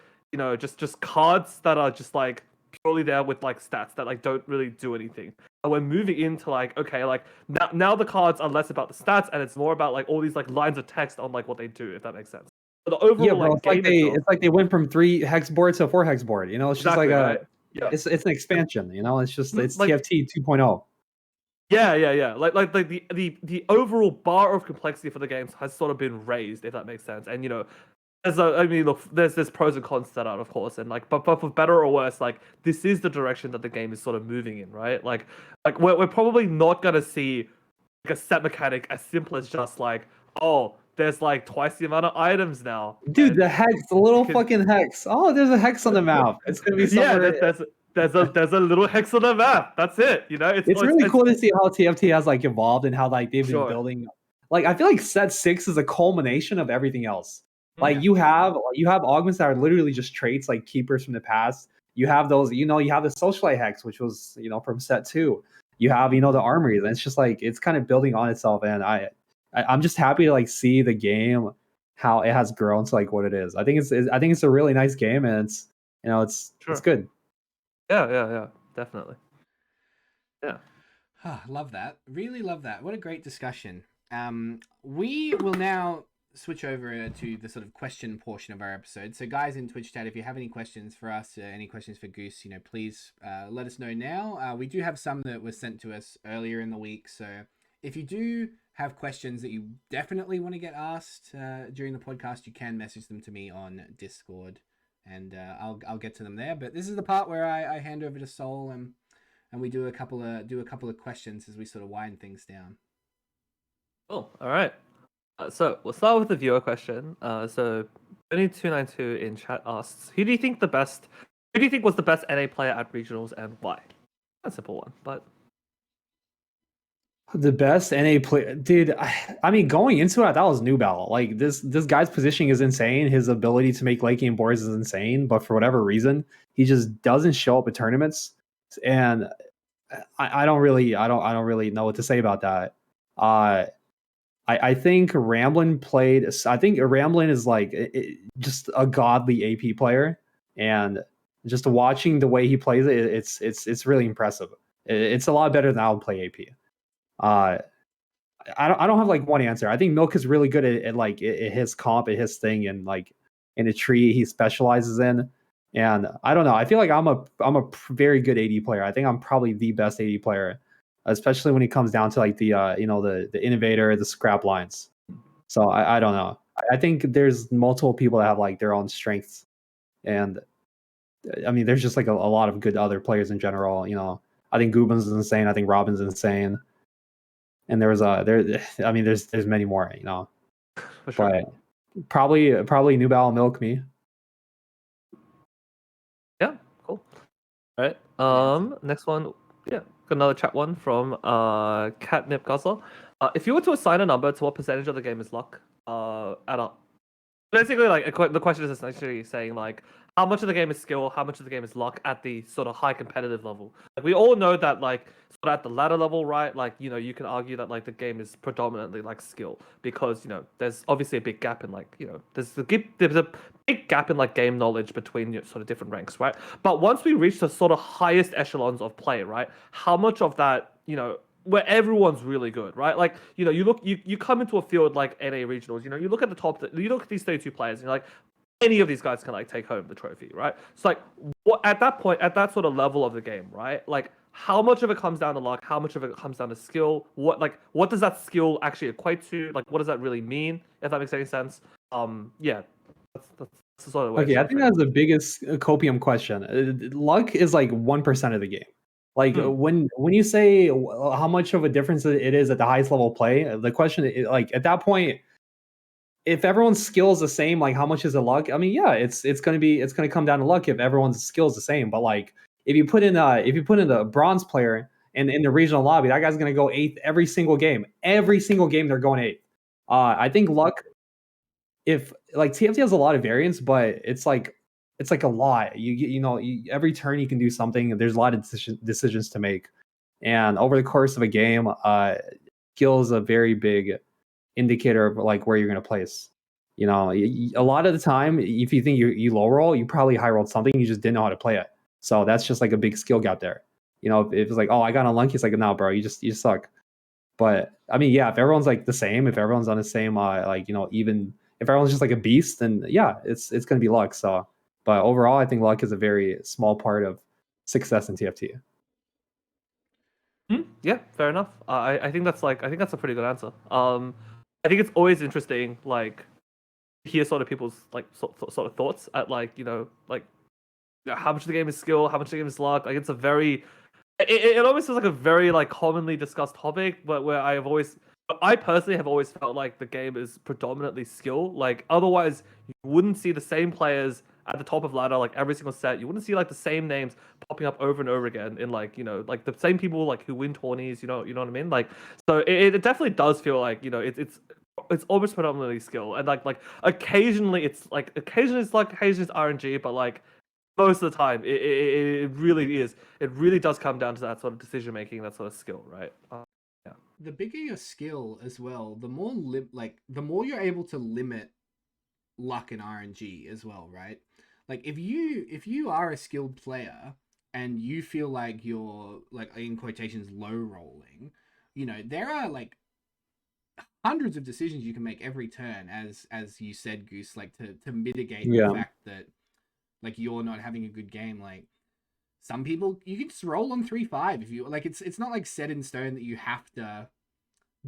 just cards that are just like purely there with like stats that like don't really do anything. And we're moving into like, okay, like now the cards are less about the stats and it's more about like all these like lines of text on like what they do, if that makes sense. But the Yeah, overall bro. like game itself, It's like they went from 3-hex board to 4-hex board. You know, it's just like exactly, a right? Yeah. it's an expansion. You know, it's just it's Like TFT 2.0. yeah. Like the overall bar of complexity for the games has sort of been raised, if that makes sense. And I mean, look, there's pros and cons to that, of course, and like, but for better or worse, like this is the direction that the game is sort of moving in, right? Like we're probably not gonna see like a set mechanic as simple as just like, oh, there's like twice the amount of items now, Dude, the and hex, the little can fucking hex. Oh, there's a hex on the map. It's gonna be yeah, somewhere. there's a little hex on the map. That's it. It's really cool to see how TFT has like evolved and how like they've been Sure. building. Like I feel like set 6 is a culmination of everything else. Like Yeah. you have augments that are literally just traits like keepers from the past. You have those, you have the socialite hex, which was from set 2. You have the armories, and it's just like it's kind of building on itself. And I'm just happy to like see the game how it has grown to like what it is. I think it's a really nice game, and it's Sure. good. Yeah, definitely. Yeah. Love that. Really love that. What a great discussion. We will now switch over to the sort of question portion of our episode. So guys in Twitch chat, if you have any questions for us, any questions for Goose, please let us know now. We do have some that were sent to us earlier in the week. So if you do have questions that you definitely want to get asked during the podcast, you can message them to me on Discord, and I'll get to them there. But this is the part where I hand over to Soul and we do a couple of questions as we sort of wind things down. Cool. All right. So we'll start with the viewer question. So Benny292 in chat asks, who do you think was the best NA player at regionals and why? That's a simple one, but the best NA player, dude. I mean, going into it, that was Nubel. Like this guy's positioning is insane. His ability to make late game boards is insane. But for whatever reason, he just doesn't show up at tournaments. And I don't really know what to say about that. I think Ramblin played. I think Ramblin is like just a godly AP player, and just watching the way he plays it, it's really impressive. It's a lot better than I would play AP. I don't have like one answer. I think Milk is really good at like at his comp, at his thing, and like in a tree he specializes in. And I don't know. I feel like I'm a very good AD player. I think I'm probably the best AD player, especially when it comes down to like the the innovator, the scrap lines. So I don't know. I think there's multiple people that have like their own strengths, and I mean there's just like a lot of good other players in general. I think Gubin's is insane. I think Robin's insane, and there's many more. for sure. But probably Nubal Milk me. Yeah, cool. All right. Next one. Yeah, got another chat one from Catnip Guzzler. If you were to assign a number to what percentage of the game is luck, add up. Basically, like the question is essentially saying like how much of the game is skill, how much of the game is luck at the sort of high competitive level. Like we all know that like sort of at the ladder level, right? Like you can argue that like the game is predominantly like skill because there's obviously a big gap in like there's a big gap in like game knowledge between sort of different ranks, right? But once we reach the sort of highest echelons of play, right? How much of that where everyone's really good, right? Like, you come into a field like NA regionals, you look at you look at these 32 players, and you're like, any of these guys can like take home the trophy, right? So like, at that point, at that sort of level of the game, right? Like, how much of it comes down to luck? How much of it comes down to skill? What does that skill actually equate to? Like, what does that really mean? If that makes any sense. Yeah, that's the sort of way. Okay, I think that's the biggest copium question. Luck is like 1% of the game. Like when you say how much of a difference it is at the highest level of play, the question is, like at that point, if everyone's skill is the same, like how much is the luck? I mean, yeah, it's gonna come down to luck if everyone's skill is the same. But like if you put in the bronze player in the regional lobby, that guy's gonna go 8th every single game. Every single game they're going 8th. I think luck. If like TFT has a lot of variance, but it's like a lot. Every turn you can do something. There's a lot of decisions to make, and over the course of a game, skill is a very big indicator of like where you're going to place. A lot of the time, if you think you low roll, you probably high rolled something, you just didn't know how to play it. So that's just like a big skill gap there. If it's like, oh, I got unlucky, it's like, no, bro, you just suck. But I mean, yeah, if everyone's like the same, if everyone's on the same, even if everyone's just like a beast, then yeah, it's gonna be luck. So, but overall, I think luck is a very small part of success in TFT. Yeah, fair enough. I think that's a pretty good answer. I think it's always interesting, like, hear sort of people's like sort of thoughts at how much of the game is skill, how much of the game is luck. Like, it's a very it always feels like a very like commonly discussed topic, but where I personally have always felt like the game is predominantly skill. Like, otherwise you wouldn't see the same players at the top of ladder like every single set. You wouldn't see like the same names popping up over and over again in like like the same people like who win tourneys. You know what I mean? Like, so it definitely does feel like it's almost predominantly skill, and like occasionally it's luck, occasionally it's RNG, but like most of the time it really is. It really does come down to that sort of decision making, that sort of skill, right? Yeah. The bigger your skill as well, the more the more you're able to limit luck and RNG as well, right? Like, if you are a skilled player and you feel like you're like, in quotations, low rolling, there are like hundreds of decisions you can make every turn, as you said, Goose, like to mitigate the fact that like you're not having a good game. Like, some people, you can just roll on 3-5 if you like. It's not like set in stone that you have to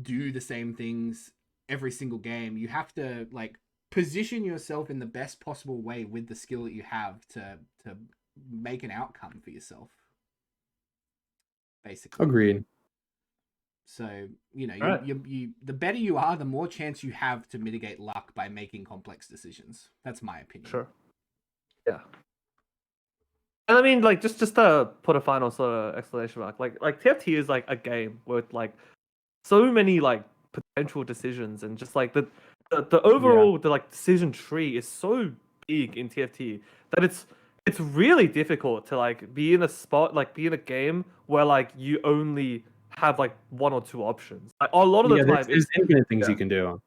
do the same things every single game. You have to like position yourself in the best possible way with the skill that you have to make an outcome for yourself, basically. Agreed. So Right. you the better you are, the more chance you have to mitigate luck by making complex decisions. That's my opinion. Sure. Yeah. And I mean, like, just to put a final sort of explanation mark, like TFT is like a game with like so many like potential decisions, and just like the overall the like decision tree is so big in TFT that it's really difficult to like be in a game where like you only have like one or two options. Like, a lot of the time, there's infinite things you can do.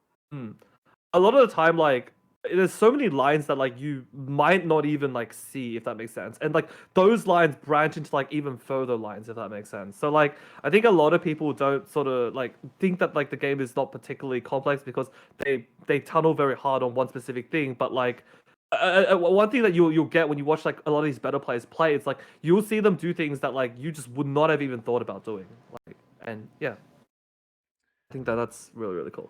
A lot of the time, like, there's so many lines that like you might not even like see, if that makes sense, and like those lines branch into like even further lines, if that makes sense. So like, I think a lot of people don't sort of like think that like the game is not particularly complex because they tunnel very hard on one specific thing. But like, one thing that you'll get when you watch like a lot of these better players play, it's like you'll see them do things that like you just would not have even thought about doing. Like, and yeah, I think that's really, really cool.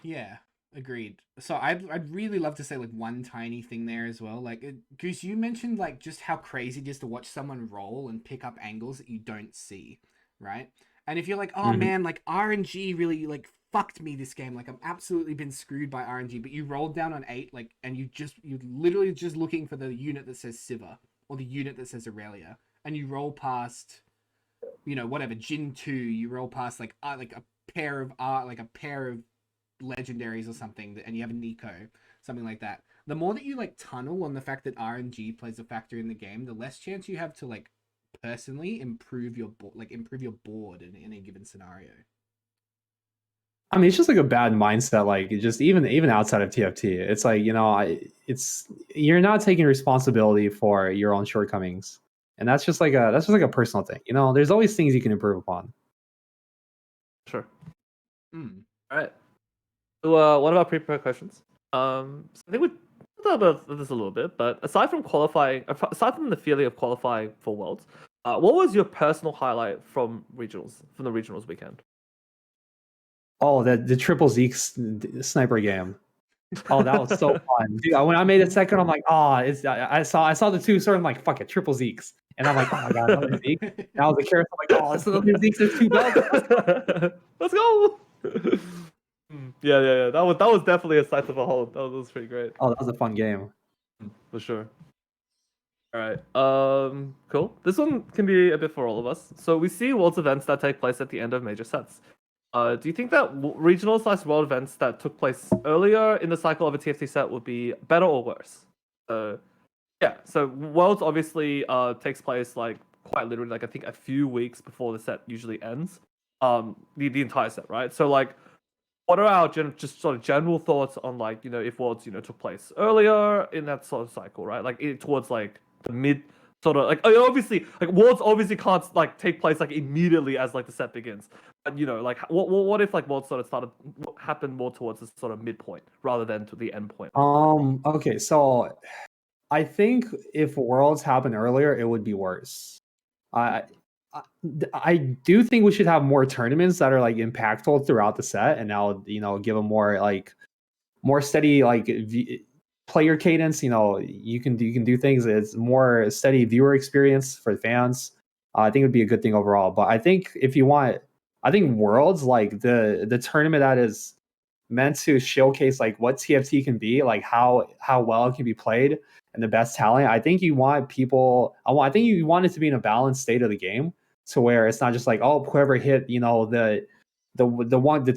Yeah. Agreed. So I'd really love to say like one tiny thing there as well. Like, Goose, you mentioned like just how crazy it is to watch someone roll and pick up angles that you don't see, right? And if you're like, oh man, like RNG really like fucked me this game. Like, I've absolutely been screwed by RNG. But you rolled down on 8, like, and you're literally just looking for the unit that says Siva or the unit that says Aurelia, and you roll past, whatever, Jin 2. You roll past like a pair of legendaries or something, and you have a Nico, something like that. The more that you like tunnel on the fact that RNG plays a factor in the game, the less chance you have to like personally improve your board in a given scenario. I mean, it's just like a bad mindset. Like, it just even outside of TFT, it's like, you're not taking responsibility for your own shortcomings, and that's just like a personal thing. There's always things you can improve upon. Sure. All right. So, what about pre-prepared questions? So I think we talked about this a little bit, but aside from the feeling of qualifying for Worlds, what was your personal highlight from the regionals weekend? Oh, the triple Zeke sniper game. Oh, that was so fun, dude. When I made it second, I'm like, I saw the two, sort of like, fuck it, triple Zeeks, and I'm like, oh my god, another Zeke. And I was a carrot. I'm like, oh, it's another Zeeks. There's 2 belts. Let's go. Yeah. That was definitely a sight of a hold. That was pretty great. Oh, that was a fun game. For sure. All right. Cool. This one can be a bit for all of us. So we see Worlds events that take place at the end of major sets. Do you think that regional/world events that took place earlier in the cycle of a TFT set would be better or worse? Yeah. So Worlds obviously takes place like quite literally, like I think a few weeks before the set usually ends. The entire set, right? So like, what are our just sort of general thoughts on like if Worlds took place earlier in that sort of cycle, right? Like towards like the mid sort of like obviously like Worlds obviously can't like take place like immediately as like the set begins, but like what if like Worlds sort of happened more towards the sort of midpoint rather than to the end point? Okay, so I think if Worlds happened earlier, it would be worse. I I I do think we should have more tournaments that are like impactful throughout the set, and now give them more steady player cadence. You can do things. It's more steady viewer experience for fans. I think it would be a good thing overall. But I think I think Worlds like the tournament that is meant to showcase like what TFT can be, like how well it can be played and the best talent. I think you want people. I think you want it to be in a balanced state of the game, to where it's not just like, oh, whoever hit the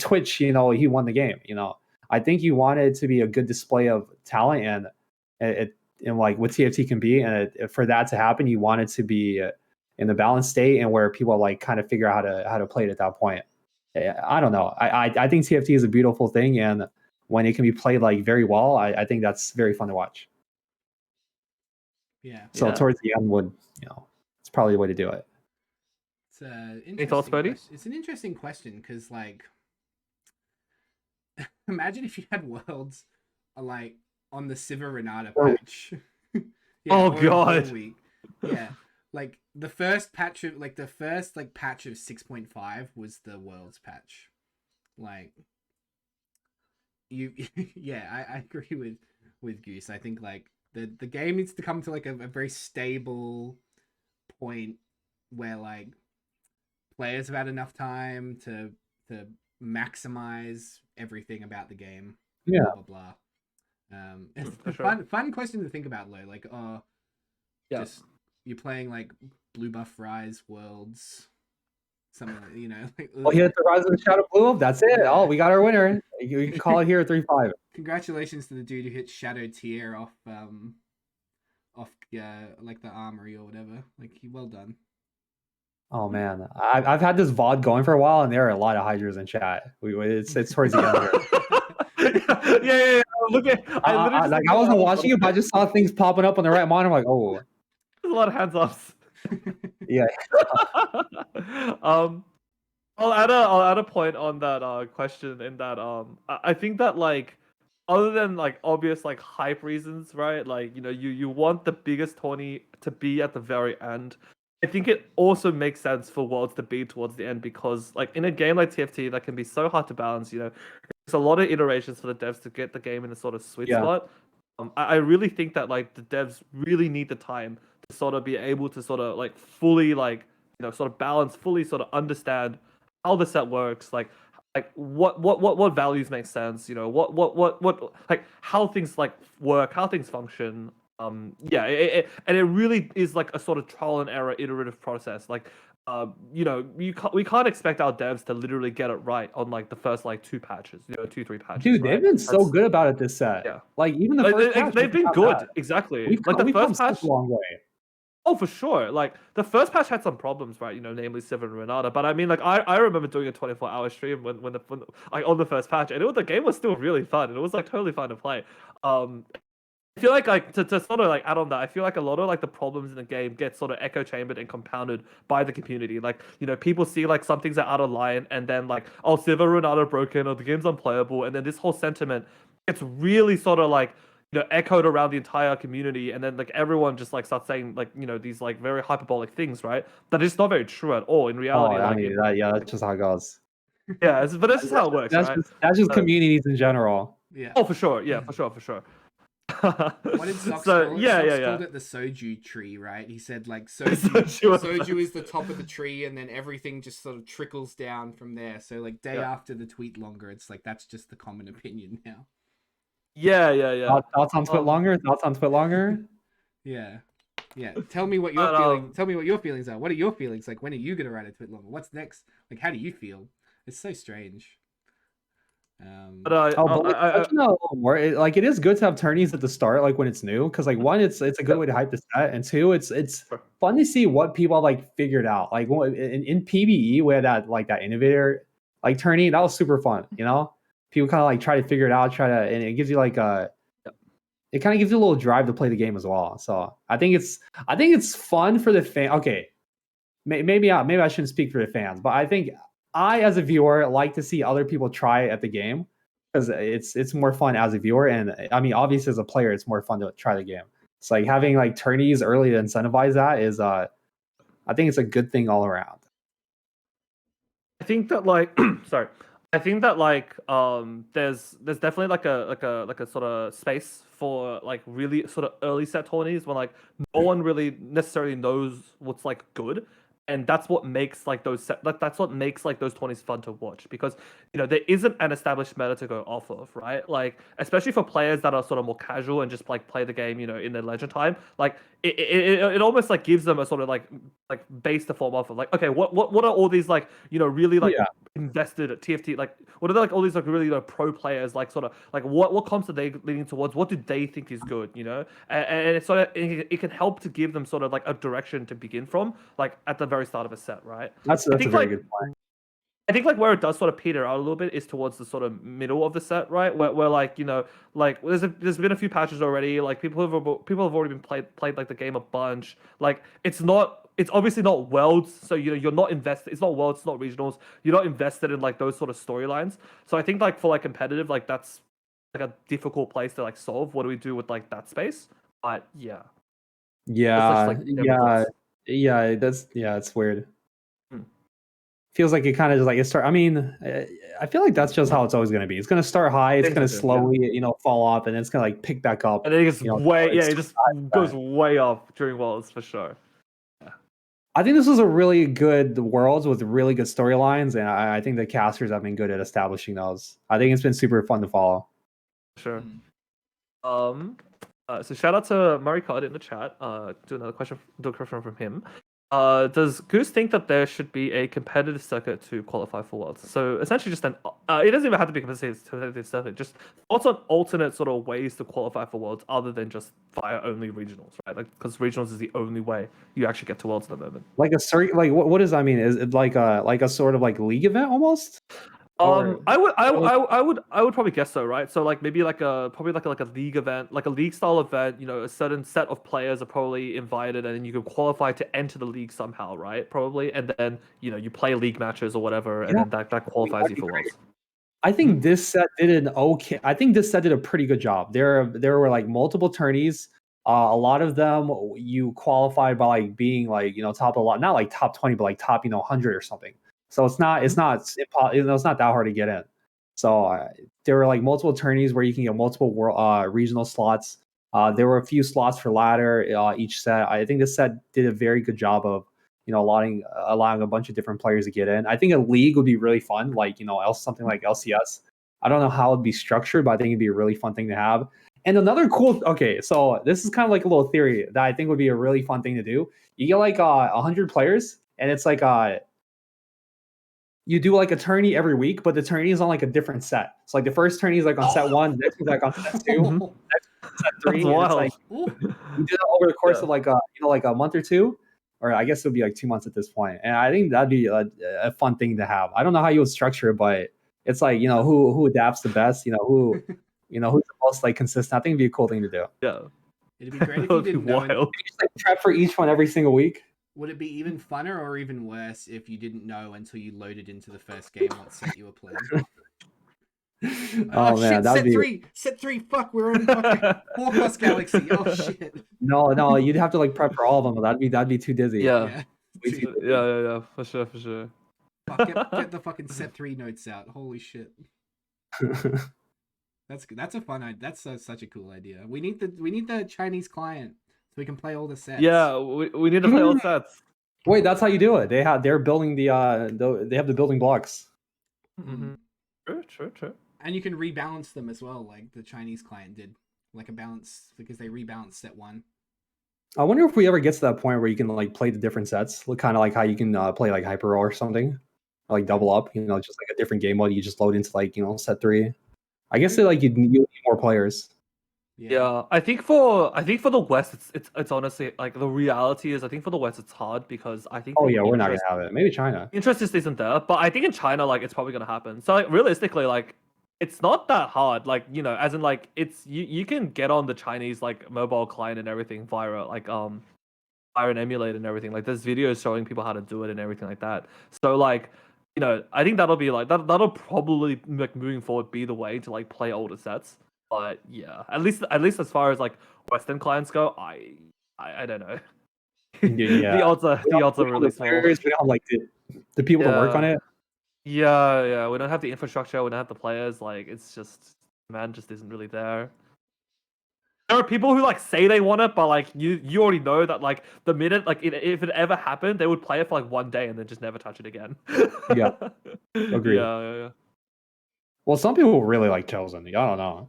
Twitch, he won the game. I think you want it to be a good display of talent and like what TFT can be, and for that to happen, you want it to be in the balanced state and where people like kind of figure out how to play it at that point. I don't know. I think TFT is a beautiful thing, and when it can be played like very well, I think that's very fun to watch. Yeah. So Yeah. towards the end would it's probably the way to do it. It's an Any thoughts, interesting Bodhi? question. It's an interesting question because like imagine if you had Worlds like on the Siva Renata Or- patch. Oh, or in God. Ball Week. Yeah. Like the first patch of like patch of 6.5 was the Worlds patch. Like you yeah, I agree with Goose. I think like the game needs to come to like a very stable point where like players have had enough time to maximize everything about the game. Yeah. Blah blah blah. It's For a sure. fun question to think about, Lo. Like, Yeah. just you're playing like Blue Buff Rise Worlds, something like like. Well, he hit the Rise of the Shadow Blue. That's it. Yeah. Oh, we got our winner. You can call it here 3-5. Congratulations to the dude who hit Shadow Tier off like the armory or whatever. Like, well done. Oh man, I've had this VOD going for a while, and there are a lot of hydras in chat. It's towards the end here. yeah. Look at I wasn't watching it, but I just saw things popping up on the right monitor. I'm like, oh, There's a lot of hands offs. yeah. I'll add a point on that question in that I think that like other than like obvious like hype reasons, right? Like you want the biggest tourney to be at the very end. I think it also makes sense for Worlds to be towards the end because like in a game like TFT that can be so hard to balance, there's a lot of iterations for the devs to get the game in a sort of sweet spot. I really think that like the devs really need the time to sort of be able to sort of like fully like sort of balance, fully sort of understand how the set works, like what values make sense, what like how things like work, how things function. And it really is like a sort of trial and error iterative process. Like we can't expect our devs to literally get it right on like the first like 2 patches, 2-3 patches. Dude, right? they've been so good about it this set. Yeah. Like even the first patch, they've been not good, bad. exactly. We've Like the we've come first patch. such a long way. Oh, for sure. Like the first patch had some problems, right? Namely Siva and Renata. But I mean, like I remember doing a 24-hour stream when like on the first patch, and the game was still really fun, and it was like totally fun to play. I feel like to sort of like add on that, I feel like a lot of like the problems in the game get sort of echo chambered and compounded by the community. Like people see like some things are out of line, and then like Siva Renata broken or the game's unplayable, and then this whole sentiment gets really sort of like echoed around the entire community, and then like everyone just like starts saying like these like very hyperbolic things, right? That is not very true at all in reality. I mean, that's just how it goes. Yeah, but that's just how it works, right? That's just communities in general. Yeah. Oh, for sure. Yeah, for sure. What did Socks so, call it? yeah, Socks yeah. called it the soju tree, right? He said like soju is the top of the tree, and then everything just sort of trickles down from there. So like day after the tweet longer, it's like that's just the common opinion now. Yeah. Thoughts on Twit longer? Thoughts on Twit longer? Yeah. Yeah, tell me what you're But, feeling. Tell me what your feelings are. What are your feelings like? When are you gonna ride it a bit longer? What's next? Like, how do you feel? It's so strange. but Oh, but like touching on a little more, like it is good to have tourneys at the start, like when it's new, because like one, it's a good way to hype the set, and two, it's Sure. fun to see what people like figured out. Like in PBE, we had that innovator like tourney, that was super fun. You know, people kind of like try to figure it out, and it gives you like it kind of gives you a little drive to play the game as well. So I think it's fun for the fan. Okay, maybe I shouldn't speak for the fans, but I think I, as a viewer, like to see other people try at the game because it's more fun as a viewer, and I mean, obviously as a player, it's more fun to try the game. It's like having like tourneys early to incentivize that is, I think it's a good thing all around. I think that like sorry. I think that like there's definitely like a sort of space for like really sort of early set tourneys when like no one really necessarily knows what's like good. And that's what makes like that's what makes like those tourneys fun to watch because there isn't an established meta to go off of, right? Like especially for players that are sort of more casual and just like play the game, in their leisure time. Like it almost like gives them a sort of like base to form off of. Like, okay, what are all these like really like Yeah. invested at TFT, like what are they like all these like really pro players, like sort of like what comps are they leaning towards, what do they think is good, and it's sort of it can help to give them sort of like a direction to begin from, like at the very start of a set, right? That's I a think very like good point. I think like where it does sort of peter out a little bit is towards the sort of middle of the set, right? Where like like there's been a few patches already. Like people have already been played like the game a bunch. Like it's obviously not worlds, so you're not invested. It's not worlds, it's not regionals. You're not invested in like those sort of storylines. So I think like for like competitive, like that's like a difficult place to like solve. What do we do with like that space? But yeah, that's just Yeah, like general thoughts. it's weird. Hmm. Feels like it kind of just like it start. I mean, I feel like that's just how it's always going to be. It's going to start high, it's Things going are to good, yeah. slowly, fall off, and it's going to like pick back up. And then it gets way, yeah, It's it just goes that. way off during worlds for sure. I think this was a really good Worlds with really good storylines, and I think the casters have been good at establishing those. I think it's been super fun to follow. Sure. Mm. So shout out to Murray Card in the chat. Do a question from him. Does Goose think that there should be a competitive circuit to qualify for Worlds? So essentially, just it doesn't even have to be a competitive circuit. Just thoughts on alternate sort of ways to qualify for Worlds other than just via only regionals, right? Like because regionals is the only way you actually get to Worlds at the moment. Like a circuit, like what does that mean? Is it like a sort of like league event almost? Or I would probably guess so, right? So like maybe like a league event, like a league style event. A certain set of players are probably invited, and then you can qualify to enter the league somehow, right? Probably, and then you play league matches or whatever, and then that qualifies you for Worlds. I think this set did an okay. I think this set did a pretty good job. There were like multiple tourneys. A lot of them you qualified by like being like top a lot, not like top 20, but like top 100 or something. So it's not it's not it's not that hard to get in. So there were like multiple tourneys where you can get multiple regional slots. There were a few slots for ladder each set. I think this set did a very good job of allowing a bunch of different players to get in. I think a league would be really fun, like something like LCS. I don't know how it'd be structured, but I think it'd be a really fun thing to have. And another cool, okay, so this is kind of like a little theory that I think would be a really fun thing to do. You get like 100 players, and it's like you do like a tourney every week, but the tourney is on like a different set. So like the first tourney is like on set one, the next one's like on set two, Mhm. next one's set three, That's and it's wild. like you do that over the course of like like a month or two, or I guess it would be like 2 months at this point. And I think that'd be a fun thing to have. I don't know how you would structure it, but it's like who adapts the best, who's the most like consistent. I think it'd be a cool thing to do. Yeah, It'd be great if that you would be didn't know. wild. You just like prep for each one every single week. Would it be even funner or even worse if you didn't know until you loaded into the first game what set you were playing? Oh man, shit! that'd be Set three. Fuck, we're on fucking Forecast Galaxy. Oh shit! no. You'd have to like prep for all of them. But that'd be too dizzy. Yeah, Way too dizzy. yeah, for sure. Fuck, get the fucking set 3 notes out. Holy shit! That's a fun idea. That's such a cool idea. We need the Chinese client so we can play all the sets. Yeah, we need to play all sets. Wait, that's how you do it. They're building they have the building blocks. Mm-hmm. True. And you can rebalance them as well, like the Chinese client did, like a balance because they rebalanced set 1. I wonder if we ever get to that point where you can like play the different sets, kind of like how you can play like Hyper Roll or something, or, like double up. Just like a different game mode. You just load into like set 3. I guess they like you need more players. Yeah, I think for the West, it's honestly like the reality is I think for the West it's hard because I think Oh the yeah, we're not gonna interest have it. Maybe China. interest just isn't there. But I think in China, like it's probably gonna happen. So like realistically, like it's not that hard. Like as in like it's you can get on the Chinese like mobile client and everything via like via an emulator and everything. Like there's videos showing people how to do it and everything like that. So like I think that'll be like that'll probably like moving forward be the way to like play older sets. But yeah, at least as far as like Western clients go, I don't know. Yeah, the odds are really small. We don't have like the people to work on it. Yeah. We don't have the infrastructure. We don't have the players. Like it's just demand just isn't really there. There are people who like say they want it, but like you already know that like the minute like if it ever happened, they would play it for like one day and then just never touch it again. Yeah, agreed. Yeah. Well, some people really like Chosen. I don't know.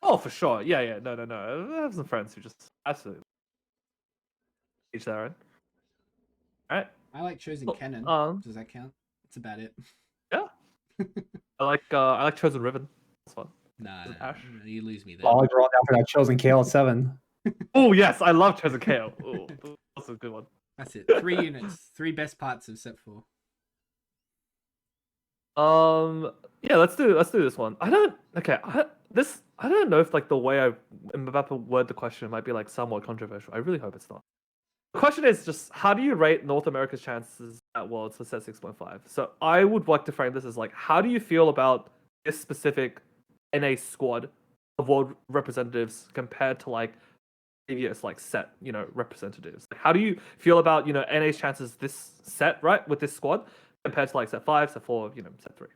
Oh, for sure. Yeah. No. I have some friends who just absolutely each their own. All right. I like Chosen Cannon. Does that count? That's about it. Yeah. I like Chosen Ribbon. That's fun. Nah, you lose me there. I'll like roll down for that Chosen KL at 7. Oh yes, I love Chosen KO. Oh, that's a good one. That's it. 3 units. 3 best parts of set 4. Yeah, let's do this one. I don't know if like the way I'm about to word the question might be like somewhat controversial. I really hope it's not. The question is just how do you rate North America's chances at Worlds for set 6.5? So I would like to frame this as like how do you feel about this specific NA squad of world representatives compared to like previous like set representatives? Like, how do you feel about NA's chances this set right with this squad compared to like set 5, set 4, set 3?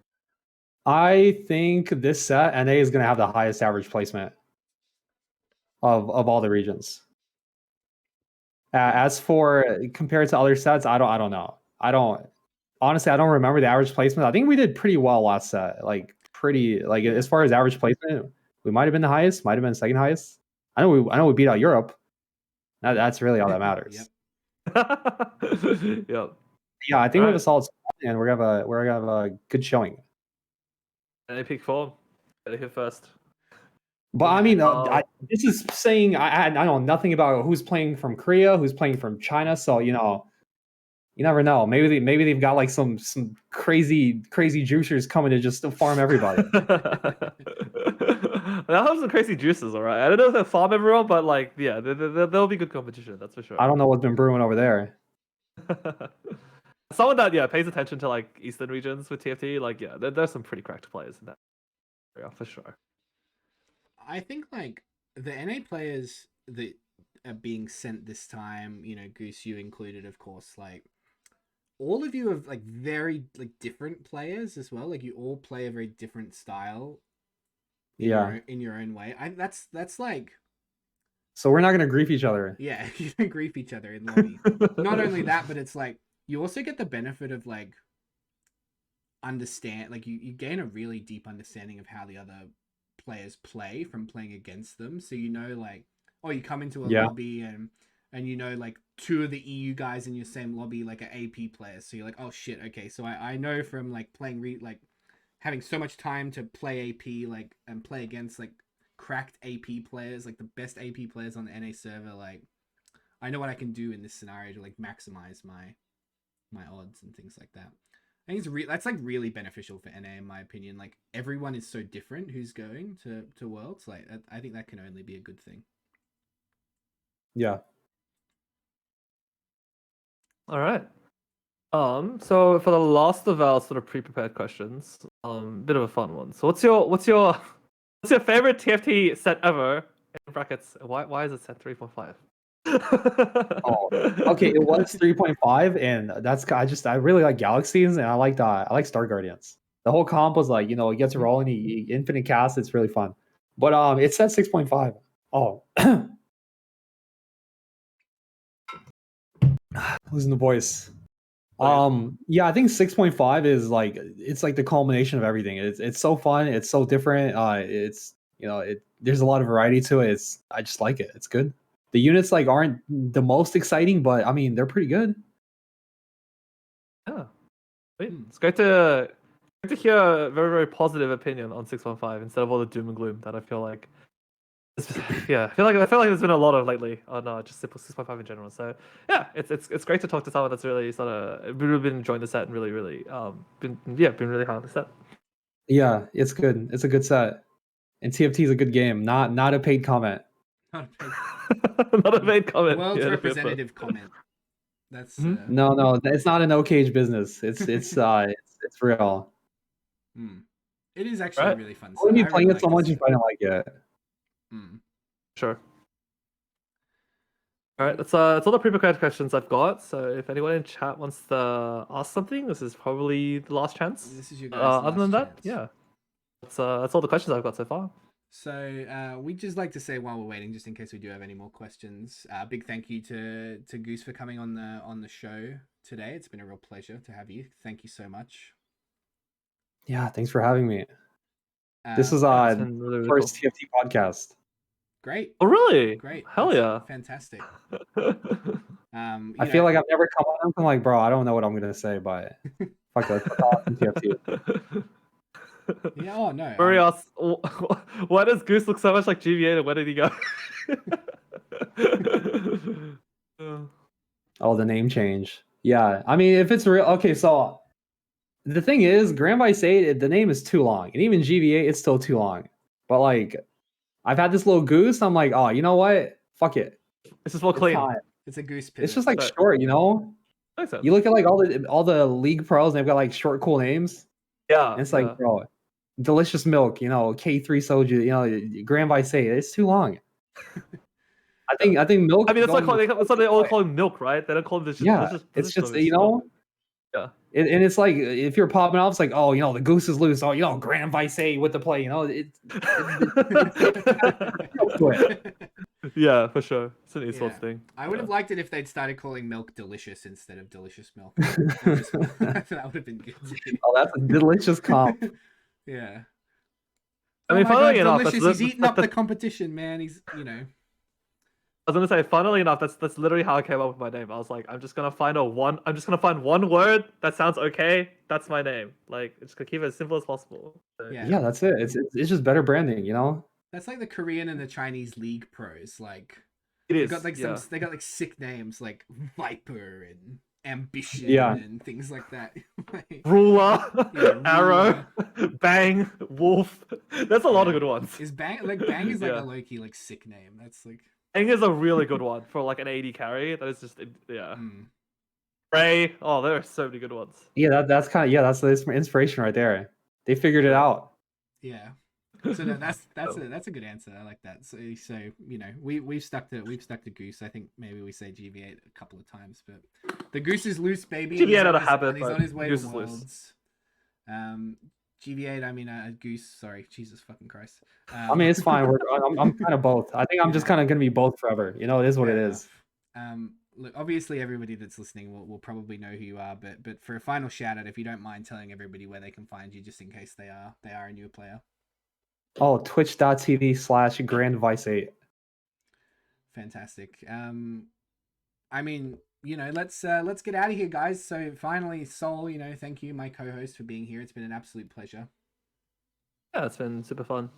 I think this set NA is going to have the highest average placement of all the regions. As for compared to other sets, I don't know. I don't remember the average placement. I think we did pretty well last set. Like pretty like as far as average placement, we might have been the highest, might have been second highest. I know we beat out Europe. That's really all that matters. Yep. Yeah, I think we have a solid squad and we're gonna have a good showing. And they pick 4. They hit first. But I mean, this is saying I know nothing about who's playing from Korea, who's playing from China. So you never know. Maybe they've got like some crazy juicers coming to just farm everybody. They'll have some crazy juices, all right. I don't know if they'll farm everyone, but like, yeah, there'll be good competition. That's for sure. I don't know what's been brewing over there. Someone that pays attention to like Eastern regions with TFT, like there's some pretty cracked players in that area for sure. I think like the NA players that are being sent this time, Goose, you included, of course, like all of you have like very like different players as well. Like you all play a very different style. In your own way. That's like. So we're not gonna grief each other. Yeah, you don't grief each other in lobby. Not only that, but it's like you also get the benefit of like understand. Like you gain a really deep understanding of how the other players play from playing against them. So like, oh, you come into a lobby and like 2 of the EU guys in your same lobby like are AP players. So you're like, oh shit, okay. So I know from like playing having so much time to play AP like and play against like cracked AP players, like the best AP players on the NA server, like I know what I can do in this scenario to like maximize my odds and things like that. I think that's like really beneficial for NA in my opinion. Like everyone is so different who's going to Worlds. Like I think that can only be a good thing. Yeah. All right. So for the last of our sort of pre-prepared questions, bit of a fun one. So what's your favorite TFT set ever? In brackets, why is it set 3.5? Oh, okay. It was 3.5, and I really like Galaxies, and I like Star Guardians. The whole comp was like, it gets rolling, you infinite cast, it's really fun. But it's at 6.5. Oh, losing the voice. Yeah, I think 6.5 is like it's like the culmination of everything. It's so fun, it's so different. It's there's a lot of variety to it. I just like it. It's good. the units like aren't the most exciting, but I mean they're pretty good. Yeah. It's great to hear a very, very positive opinion on 615 instead of all the doom and gloom that I feel like. Yeah, I feel like there's been a lot of lately on just 6.5 in general. So yeah, it's great to talk to someone that's really sort of really been enjoying the set and really been really hard on the set. Yeah, it's good. It's a good set, and TFT is a good game. Not a paid comment. Not a paid- Not a paid comment. World's Yeah, representative comment. That's No, it's not an cage business. It's real. It is actually Right. really fun. I wouldn't be I playing really it so like much this if I didn't like it. set. Sure. All right, that's all the pre-prepared questions I've got. So if anyone in chat wants to ask something, this is probably the last chance. This is your guys' other than last that, chance. yeah, that's all the questions I've got so far. So we'd just like to say while we're waiting, just in case we do have any more questions, big thank you to Goose for coming on the show today. It's been a real pleasure to have you. Thank you so much. Yeah, thanks for having me. This is it's been really, really first cool. TFT podcast. Great. Oh really? Great. Hell That's yeah. fantastic. I feel like I've never come on. I'm like, bro, I don't know what I'm gonna say, but fuck it, let's talk some TFT. Yeah. Oh no. Murray asks, why does Goose look so much like GVA? And where did he go? Oh, the name change. Yeah, I mean, if it's real, okay. So the thing is, Grand Vice 8, the name is too long, and even GVA, it's still too long. But like, I've had this little goose. I'm like, oh, you know what? Fuck it. It's just more clean. It's a goose pit. It's just like short, you know. You look at like all the league pros, and they've got like short, cool names. Yeah. And it's like, bro, delicious milk, you know, K3 soju, you know, Grand Vice 8. It's too long. I think milk. I mean, that's what they all call him milk, right? They don't call him this. Yeah, it's just you know. Yeah, and it's like if you're popping off, it's like, oh, you know, the goose is loose. Oh, you know, Grand Vice 8 with the play. You know, yeah, for sure. It's an esports thing. I would have liked it if they'd started calling milk delicious instead of delicious milk. That would have been good. Oh, that's a delicious comp. Yeah. I mean, funnily enough, he's eating up the competition, man. He's, you know. I was gonna say, funnily enough, that's literally how I came up with my name. I was like, I'm just gonna find one word that sounds okay. That's my name. Like, it's gonna keep it as simple as possible. So, yeah, that's it. It's just better branding, you know. That's like the Korean and the Chinese league pros. Like, it is. They got like sick names like Viper and Ambition and things like that. Like, Ruler, Ruler. Arrow, Bang, Wolf. That's a lot of good ones. Is Bang Bang is like a low-key like sick name. That's like. Bang is a really good one for like an 80 carry. That is just Ray. Oh, there are so many good ones. Yeah, that's kind of that's the inspiration right there. They figured it out. Yeah. So that's a good answer. I like that. So you know, we've stuck to Goose. I think maybe we say GV8 a couple of times, but the Goose is loose, baby. GV8 out of habit. He's on his way Goose to is Worlds. GV8. I mean, Goose. Sorry, Jesus fucking Christ. I mean, it's fine. I'm kind of both. I think I'm just kind of gonna be both forever. You know, it is what it is. Look, obviously, everybody that's listening will probably know who you are, but for a final shout out, if you don't mind telling everybody where they can find you, just in case they are a new player. Oh, twitch.tv/Grand Vice 8. Fantastic. I mean, you know, let's get out of here, guys. So finally, Sol, you know, thank you, my co-host, for being here. It's been an absolute pleasure. Yeah, it's been super fun.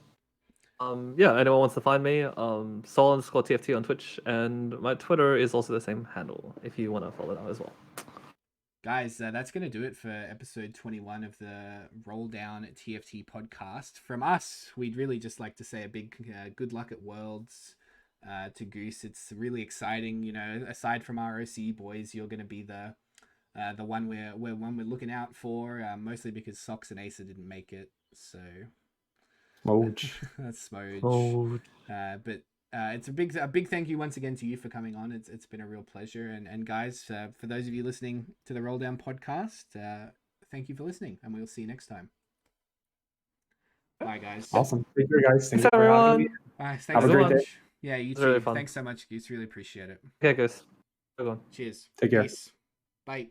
Yeah, anyone wants to find me, Sol_TFT on Twitch, and my Twitter is also the same handle if you want to follow that as well. Guys, that's going to do it for episode 21 of the Roll Down TFT podcast. From us, we'd really just like to say a big good luck at Worlds to Goose. It's really exciting. You know, aside from our OC boys, you're going to be the one we're looking out for, mostly because Sox and Acer didn't make it. So Smooch. That's Smooch. But it's a big thank you once again to you for coming on. It's been a real pleasure. And guys, for those of you listening to the Roll Down podcast, thank you for listening, and we'll see you next time. Bye, guys. Awesome. Thank you, guys. Thanks everyone. Thanks Have a so great much. day. Yeah, you too. Really fun. Thanks so much, Goose. Really appreciate it. Okay, guys. Good one. Cheers. Take care. Peace. Bye.